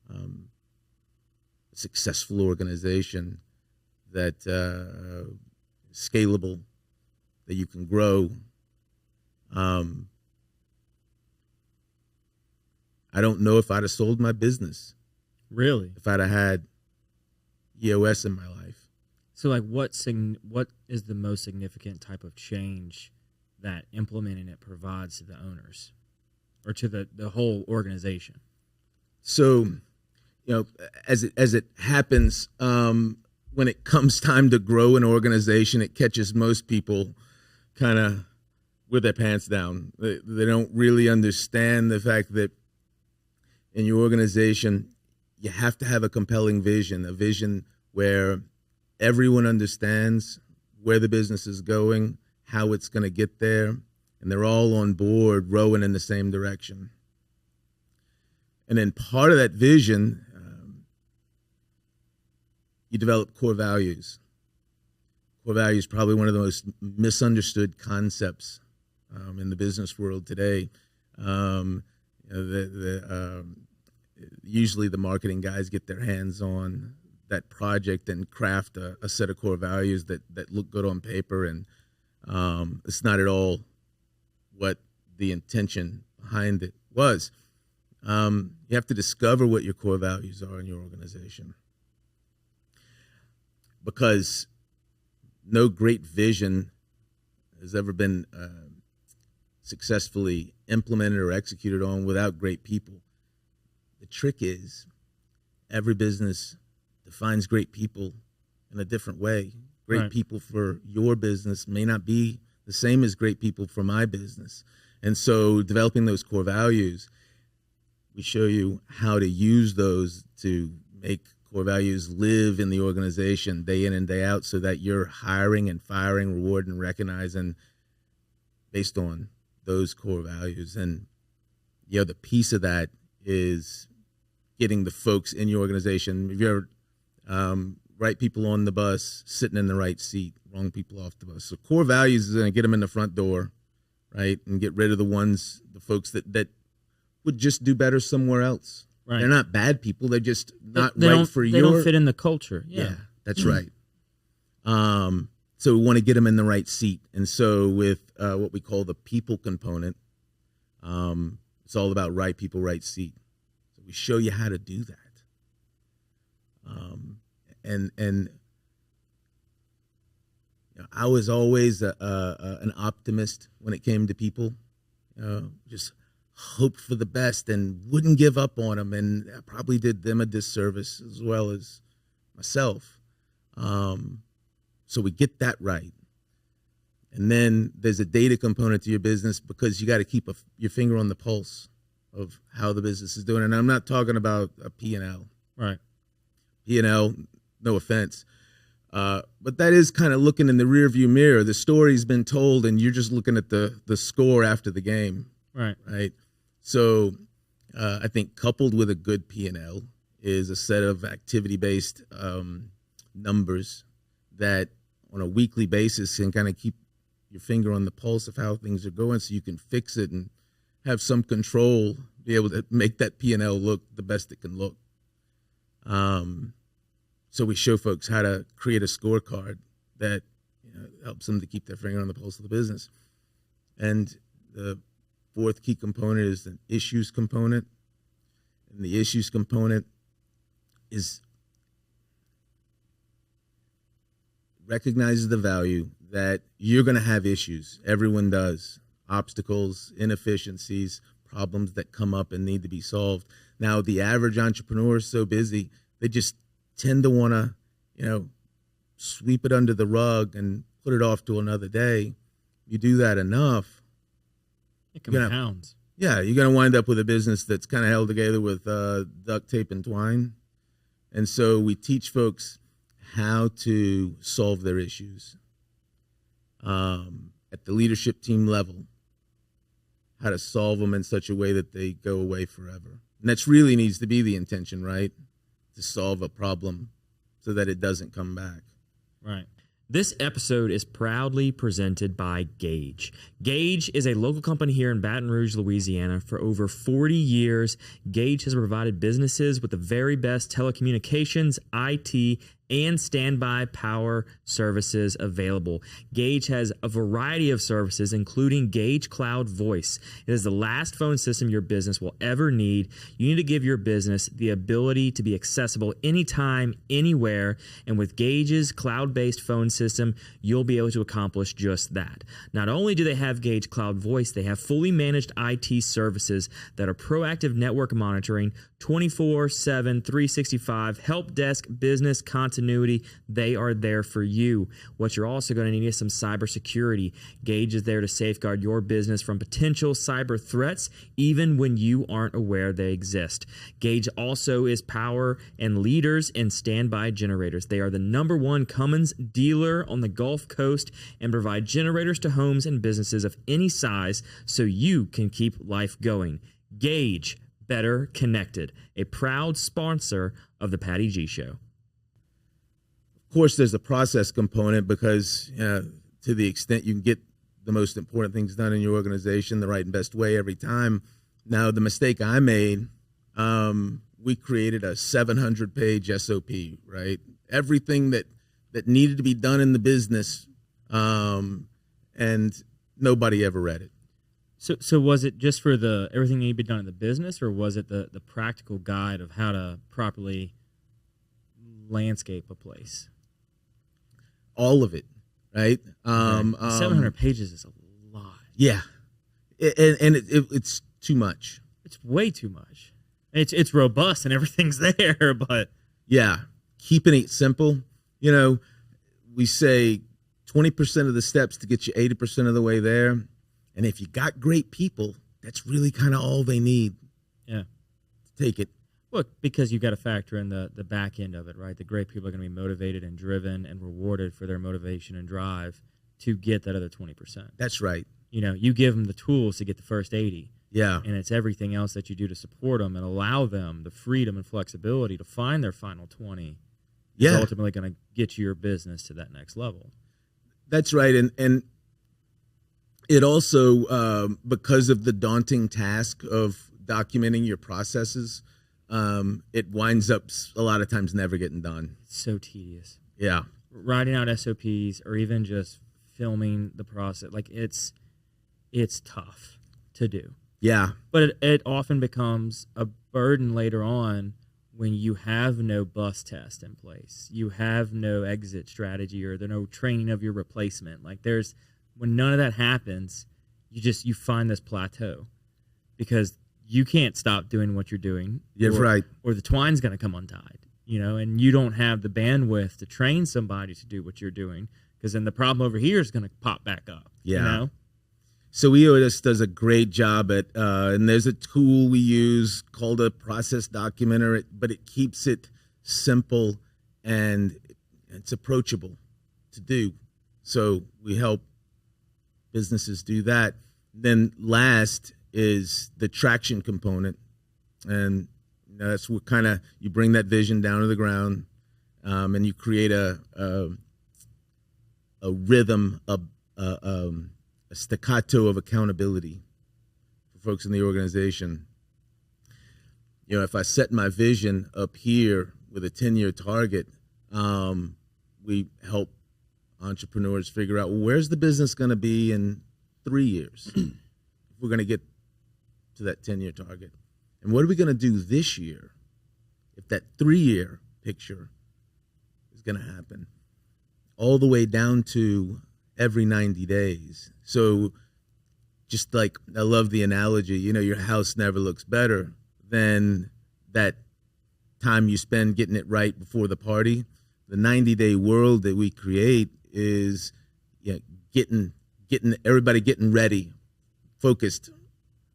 a successful organization that is scalable, that you can grow. I don't know if I'd have sold my business. Really? If I'd have had EOS in my life. So, like, what is the most significant type of change that implementing it provides to the owners or to the whole organization? So, as it happens, when it comes time to grow an organization, it catches most people kind of with their pants down. They don't really understand the fact that in your organization, you have to have a compelling vision, a vision where everyone understands where the business is going, how it's going to get there, and they're all on board rowing in the same direction. And then part of that vision, you develop core values. Core values is probably one of the most misunderstood concepts in the business world today. Usually the marketing guys get their hands on that project and craft a set of core values that look good on paper, and it's not at all what the intention behind it was. You have to discover what your core values are in your organization, because no great vision has ever been successfully implemented or executed on without great people. The trick is every business defines great people in a different way. Great Right. people for your business may not be the same as great people for my business. And so developing those core values, we show you how to use those to make core values live in the organization day in and day out, so that you're hiring and firing, rewarding, recognizing based on those core values. And the piece of that is getting the folks in your organization. If you're right people on the bus, sitting in the right seat, wrong people off the bus. So core values is going to get them in the front door, right, and get rid of the folks that would just do better somewhere else. Right. They're not bad people. They're just not They right don't- for They your. don't fit in the culture. Yeah, that's right. So we want to get them in the right seat. And so with what we call the people component, it's all about right people, right seat. So we show you how to do that. And I was always an optimist when it came to people. Just hoped for the best and wouldn't give up on them, and I probably did them a disservice as well as myself. So we get that right. And then there's a data component to your business because you got to keep your finger on the pulse of how the business is doing. And I'm not talking about a P&L. Right. P&L, no offense. But that is kind of looking in the rearview mirror. The story's been told, and you're just looking at the score after the game. Right. Right. So I think coupled with a good P&L is a set of activity-based numbers that on a weekly basis can kind of keep your finger on the pulse of how things are going so you can fix it and have some control, be able to make that P&L look the best it can look. So we show folks how to create a scorecard that helps them to keep their finger on the pulse of the business. And the fourth key component is the issues component. And the issues component is recognizes the value that you're going to have issues. Everyone does. Obstacles, inefficiencies, problems that come up and need to be solved. Now, the average entrepreneur is so busy, they just tend to want to, sweep it under the rug and put it off to another day. You do that enough, It compounds. you're going to wind up with a business that's kind of held together with duct tape and twine. And so we teach folks how to solve their issues at the leadership team level, how to solve them in such a way that they go away forever. And that's really needs to be the intention, right? To solve a problem so that it doesn't come back. Right. This episode is proudly presented by Gage. Gage is a local company here in Baton Rouge, Louisiana. For over 40 years, Gage has provided businesses with the very best telecommunications, IT, and standby power services available. Gage has a variety of services, including Gage Cloud Voice. It is the last phone system your business will ever need. You need to give your business the ability to be accessible anytime, anywhere, and with Gage's cloud-based phone system, you'll be able to accomplish just that. Not only do they have Gage Cloud Voice, they have fully managed IT services that are proactive network monitoring, 24/7, 365, help desk, business continuity. They are there for you. What you're also going to need is some cybersecurity. Gage is there to safeguard your business from potential cyber threats, even when you aren't aware they exist. Gage also is power and leaders in standby generators. They are the #1 Cummins dealer on the Gulf Coast and provide generators to homes and businesses of any size so you can keep life going. Gage, better connected, a proud sponsor of the Patty G Show. Of course, there's a process component because to the extent you can get the most important things done in your organization the right and best way every time. Now, the mistake I made, we created a 700-page SOP, right? Everything that needed to be done in the business, and nobody ever read it. So was it just for everything that needed to be done in the business, or was it the practical guide of how to properly landscape a place? All of it, right? 700 pages is a lot. Yeah, and it's too much. It's way too much. It's robust and everything's there, but yeah, keeping it simple. We say 20% of the steps to get you 80% of the way there. And if you got great people, that's really kind of all they need. Yeah. To take it. Look, because you've got to factor in the back end of it, right? The great people are going to be motivated and driven and rewarded for their motivation and drive to get that other 20%. That's right. You give them the tools to get the first 80. Yeah. And it's everything else that you do to support them and allow them the freedom and flexibility to find their final 20. Yeah. Is ultimately going to get your business to that next level. That's right. And it also, because of the daunting task of documenting your processes, it winds up a lot of times never getting done. It's so tedious. Yeah. Writing out SOPs or even just filming the process, like it's tough to do. Yeah. But it often becomes a burden later on when you have no bus test in place, you have no exit strategy, or there's no training of your replacement. Like when none of that happens, you find this plateau because you can't stop doing what you're doing. You're right. Or the twine's going to come untied, and you don't have the bandwidth to train somebody to do what you're doing, because then the problem over here is going to pop back up. Yeah. So EOS does a great job at, and there's a tool we use called a process documenter, but it keeps it simple and it's approachable to do. So we help businesses do that. Then last is the traction component. And that's what kind of, you bring that vision down to the ground, and you create a rhythm, a staccato of accountability for folks in the organization. If I set my vision up here with a 10-year target, we help entrepreneurs figure out, well, where's the business going to be in 3 years if we're going to get to that 10-year target? And what are we going to do this year if that 3-year picture is going to happen? All the way down to every 90 days. So just like, I love the analogy, your house never looks better than that time you spend getting it right before the party. The 90-day world that we create is getting everybody getting ready, focused,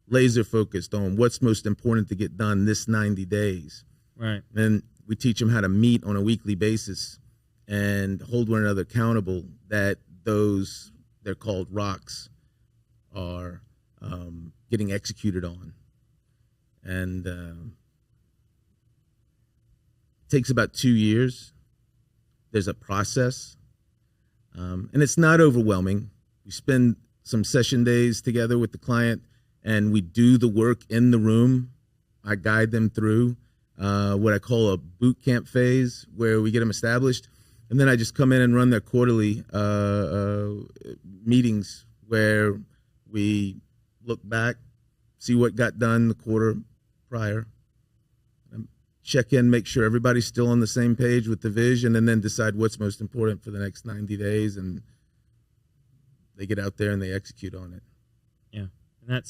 laser focused on what's most important to get done this 90 days. Right. And we teach them how to meet on a weekly basis and hold one another accountable, that they're called rocks, are getting executed on. And it takes about 2 years. There's a process. And it's not overwhelming. We spend some session days together with the client, and we do the work in the room. I guide them through what I call a boot camp phase, where we get them established. And then I just come in and run their quarterly meetings where we look back, see what got done the quarter prior, check in, make sure everybody's still on the same page with the vision, and then decide what's most important for the next 90 days. And they get out there and they execute on it. Yeah. And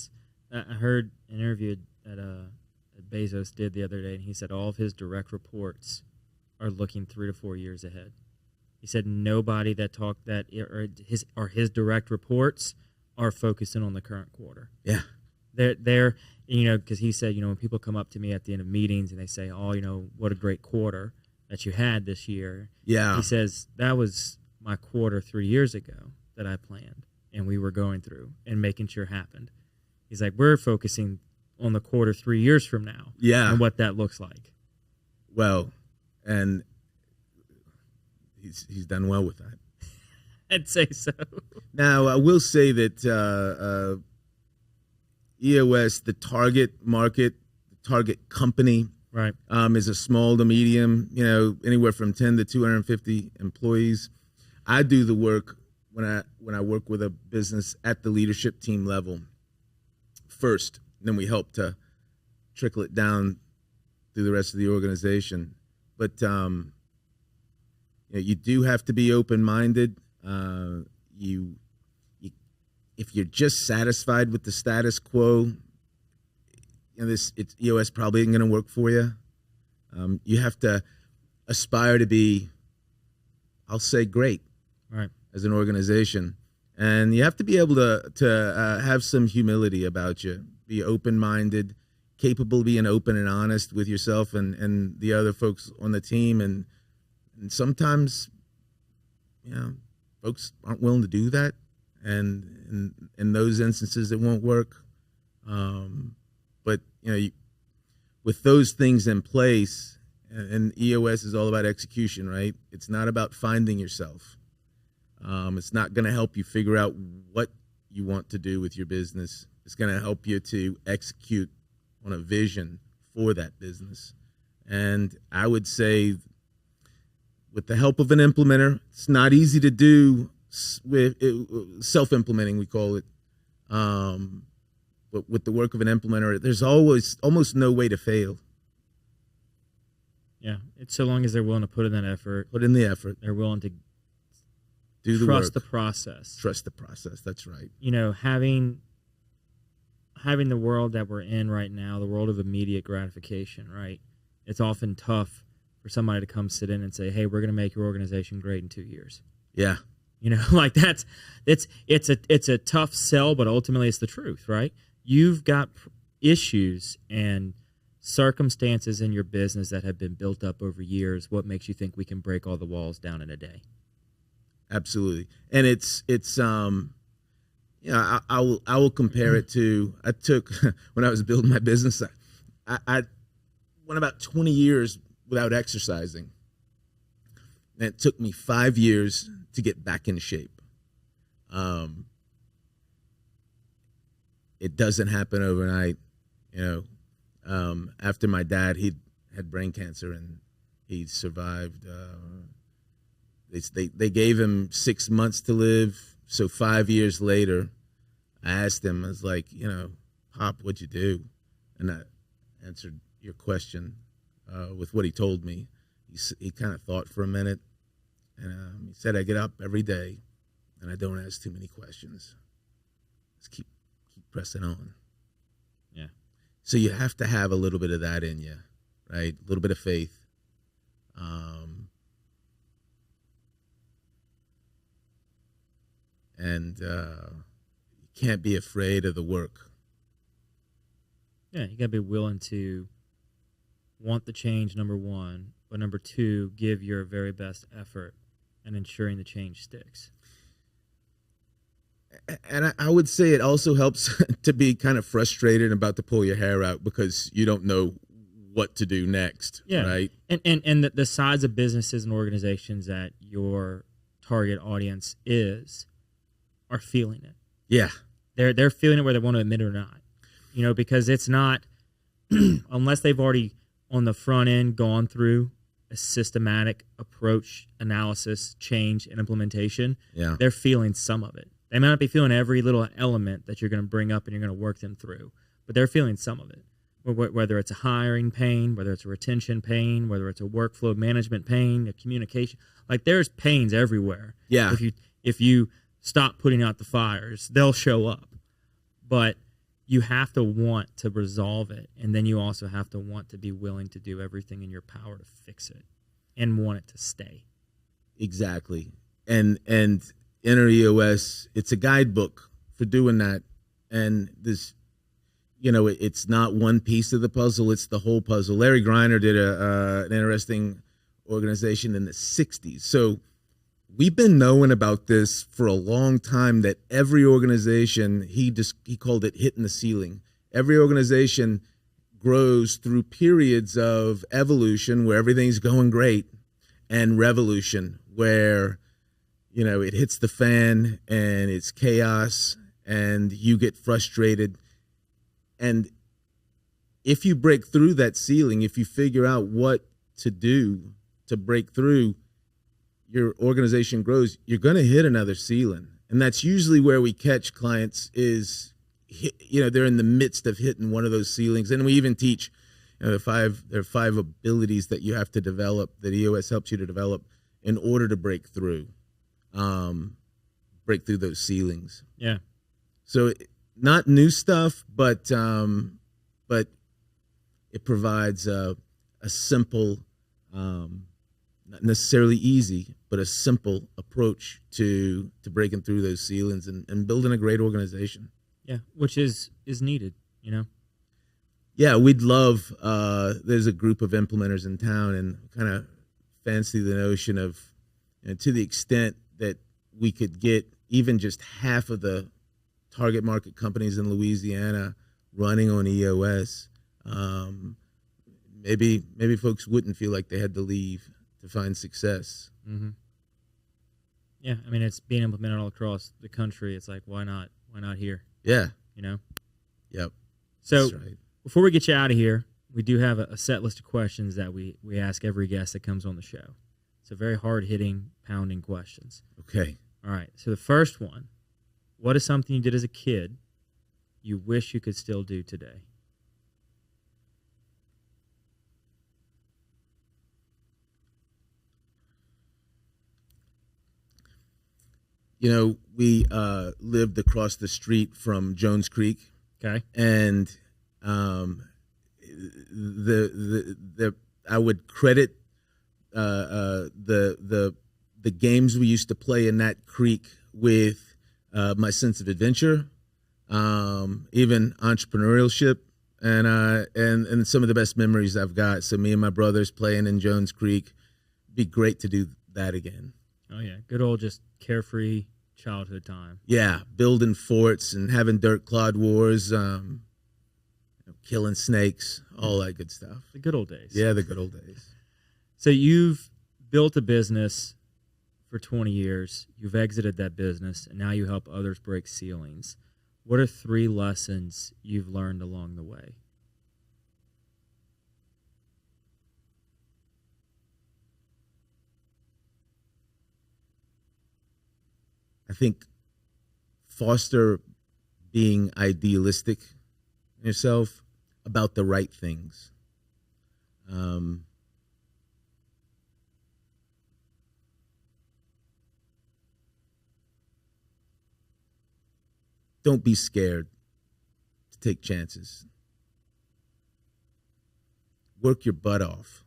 I heard an interview that Bezos did the other day, and he said all of his direct reports are looking 3 to 4 years ahead. He said nobody that talked that or his direct reports are focusing on the current quarter. Yeah. They're because he said, when people come up to me at the end of meetings and they say, oh, what a great quarter that you had this year. Yeah. He says, that was my quarter 3 years ago that I planned and we were going through and making sure it happened. He's like, we're focusing on the quarter 3 years from now. Yeah. And what that looks like. Well, and he's done well with that. I'd say so. Now, I will say that EOS, the target market, the target company, right, is a small to medium, anywhere from 10 to 250 employees. I do the work when I work with a business at the leadership team level first. Then we help to trickle it down through the rest of the organization. But you do have to be open-minded. If you're just satisfied with the status quo, EOS probably isn't going to work for you. You have to aspire to be, I'll say, great, right, as an organization, and you have to be able to have some humility about you. Be open-minded, capable of being open and honest with yourself and the other folks on the team, and sometimes, folks aren't willing to do that, and in those instances it won't work. But with those things in place, and EOS is all about execution, right? It's not about finding yourself. It's not going to help you figure out what you want to do with your business. It's going to help you to execute on a vision for that business. And I would say, with the help of an implementer, it's not easy to do with self-implementing, we call it. But with the work of an implementer, there's almost no way to fail. Yeah, it's so long as they're willing to put in that effort, Put in the effort. they're willing to Do the trust work. the process. Trust the process. That's right. You know, having the world that we're in right now, the world of immediate gratification, right? It's often tough for somebody to come sit in and say, "Hey, we're going to make your organization great in 2 years." Yeah. You know, like it's a tough sell, but ultimately it's the truth, right? You've got issues and circumstances in your business that have been built up over years. What makes you think we can break all the walls down in a day? Absolutely. And it's you know, I will compare it to, I took, when I was building my business, I went about 20 years without exercising. And it took me 5 years to get back in shape. It doesn't happen overnight. You know, after my dad, he had brain cancer and he survived. They gave him 6 months to live. So 5 years later, I asked him, I was like, you know, Pop, what'd you do? And I answered your question with what he told me. He kind of thought for a minute. And he said, I get up every day and I don't ask too many questions. Just keep pressing on. Yeah. So you have to have a little bit of that in you, right? A little bit of faith. And you can't be afraid of the work. Yeah, you got to be willing to want the change, number one, but number two, give your very best effort in ensuring the change sticks. And I would say it also helps to be kind of frustrated and about to pull your hair out because you don't know what to do next, right? And the size of businesses and organizations that your target audience are feeling it. Yeah. They're feeling it whether they want to admit it or not. You know, because it's not, unless they've already on the front end gone through a systematic approach, analysis, change, and implementation, they're feeling some of it. They might not be feeling every little element that you're going to bring up and you're going to work them through, but they're feeling some of it. Whether it's a hiring pain, whether it's a retention pain, whether it's a workflow management pain, a communication, like there's pains everywhere. Yeah. If you stop putting out the fires, they'll show up. But you have to want to resolve it, and then you also have to want to be willing to do everything in your power to fix it and want it to stay. Exactly. And Inner EOS, it's a guidebook for doing that. And this, you know, it's not one piece of the puzzle, it's the whole puzzle. Larry Greiner did an interesting organization in the 60s. So we've been knowing about this for a long time, that every organization, he called it hitting the ceiling. Every organization grows through periods of evolution where everything's going great, and revolution where, you know, it hits the fan and it's chaos and you get frustrated. And if you break through that ceiling, if you figure out what to do to break through, your organization grows, you're going to hit another ceiling. And that's usually where we catch clients is, you know, they're in the midst of hitting one of those ceilings. And we even teach, you know, there are 5 abilities that you have to develop, that EOS helps you to develop in order to break through those ceilings. Yeah. So not new stuff, but it provides a simple, not necessarily easy, but a simple approach to breaking through those ceilings and building a great organization. Yeah, which is needed, you know? Yeah, we'd love, there's a group of implementers in town, and kind of fancy the notion of, you know, to the extent that we could get even just half of the target market companies in Louisiana running on EOS, maybe folks wouldn't feel like they had to leave to find success. Mm-hmm. Yeah, I mean, it's being implemented all across the country. It's like, why not? Why not here? Yeah. You know? Yep. So That's right. Before we get you out of here, we do have a set list of questions that we ask every guest that comes on the show. It's a very hard-hitting, pounding questions. Okay. All right. So the first one, what is something you did as a kid you wish you could still do today? we lived across the street from Jones Creek, Okay. and the I would credit the games we used to play in that creek with my sense of adventure, even entrepreneurship, and some of the best memories I've got. So me and my brothers playing in Jones Creek, be great to do that again. Oh yeah, good old just carefree childhood time. Yeah, building forts and having dirt clod wars, killing snakes, all that good stuff. The good old days. Yeah, the good old days. So you've built a business for 20 years. You've exited that business, and now you help others break ceilings. What are 3 lessons you've learned along the way? I think foster being idealistic in yourself about the right things. Don't be scared to take chances. Work your butt off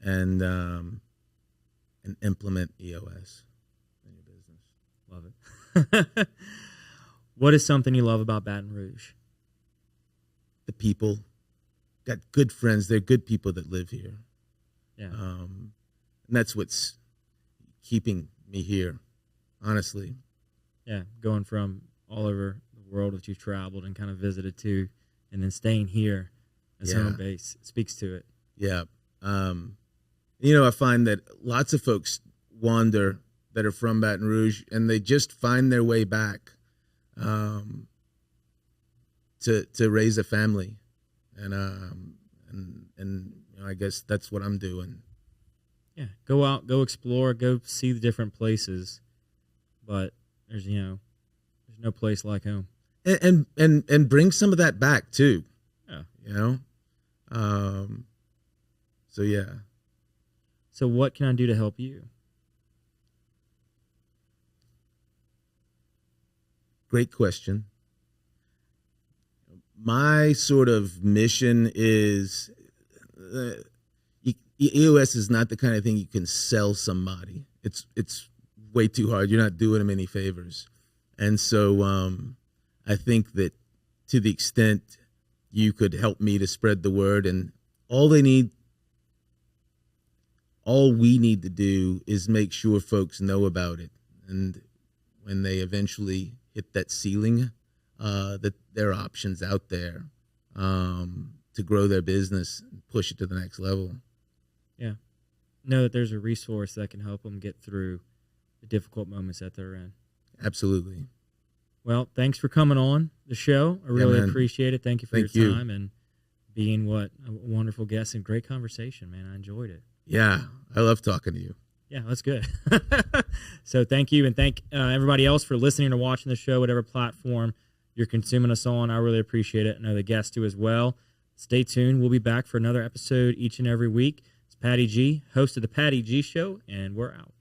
and implement EOS in your business. Love it. What is something you love about Baton Rouge? The people. Got good friends. They're good people that live here. Yeah. And that's what's keeping me here, honestly. Yeah, going from all over the world that you've traveled and kind of visited to, and then staying here as home base speaks to it. Yeah. I find that lots of folks wander that are from Baton Rouge, and they just find their way back to raise a family, and I guess that's what I'm doing. Yeah, go out, go explore, go see the different places, but there's no place like home. And bring some of that back too. Yeah. So yeah. So what can I do to help you? Great question. My sort of mission is EOS is not the kind of thing you can sell somebody. It's way too hard. You're not doing them any favors. And so I think that to the extent you could help me to spread the word, and all we need to do is make sure folks know about it. And when they eventually hit that ceiling, that there are options out there to grow their business and push it to the next level. Yeah. Know that there's a resource that can help them get through the difficult moments that they're in. Absolutely. Well, thanks for coming on the show. I really appreciate it. Thank you for your time and being a wonderful guest and great conversation, man. I enjoyed it. Yeah, I love talking to you. Yeah, that's good. So thank you, and thank everybody else for listening or watching the show, whatever platform you're consuming us on. I really appreciate it. I know the guests do as well. Stay tuned. We'll be back for another episode each and every week. It's Patty G, host of The Patty G Show, and we're out.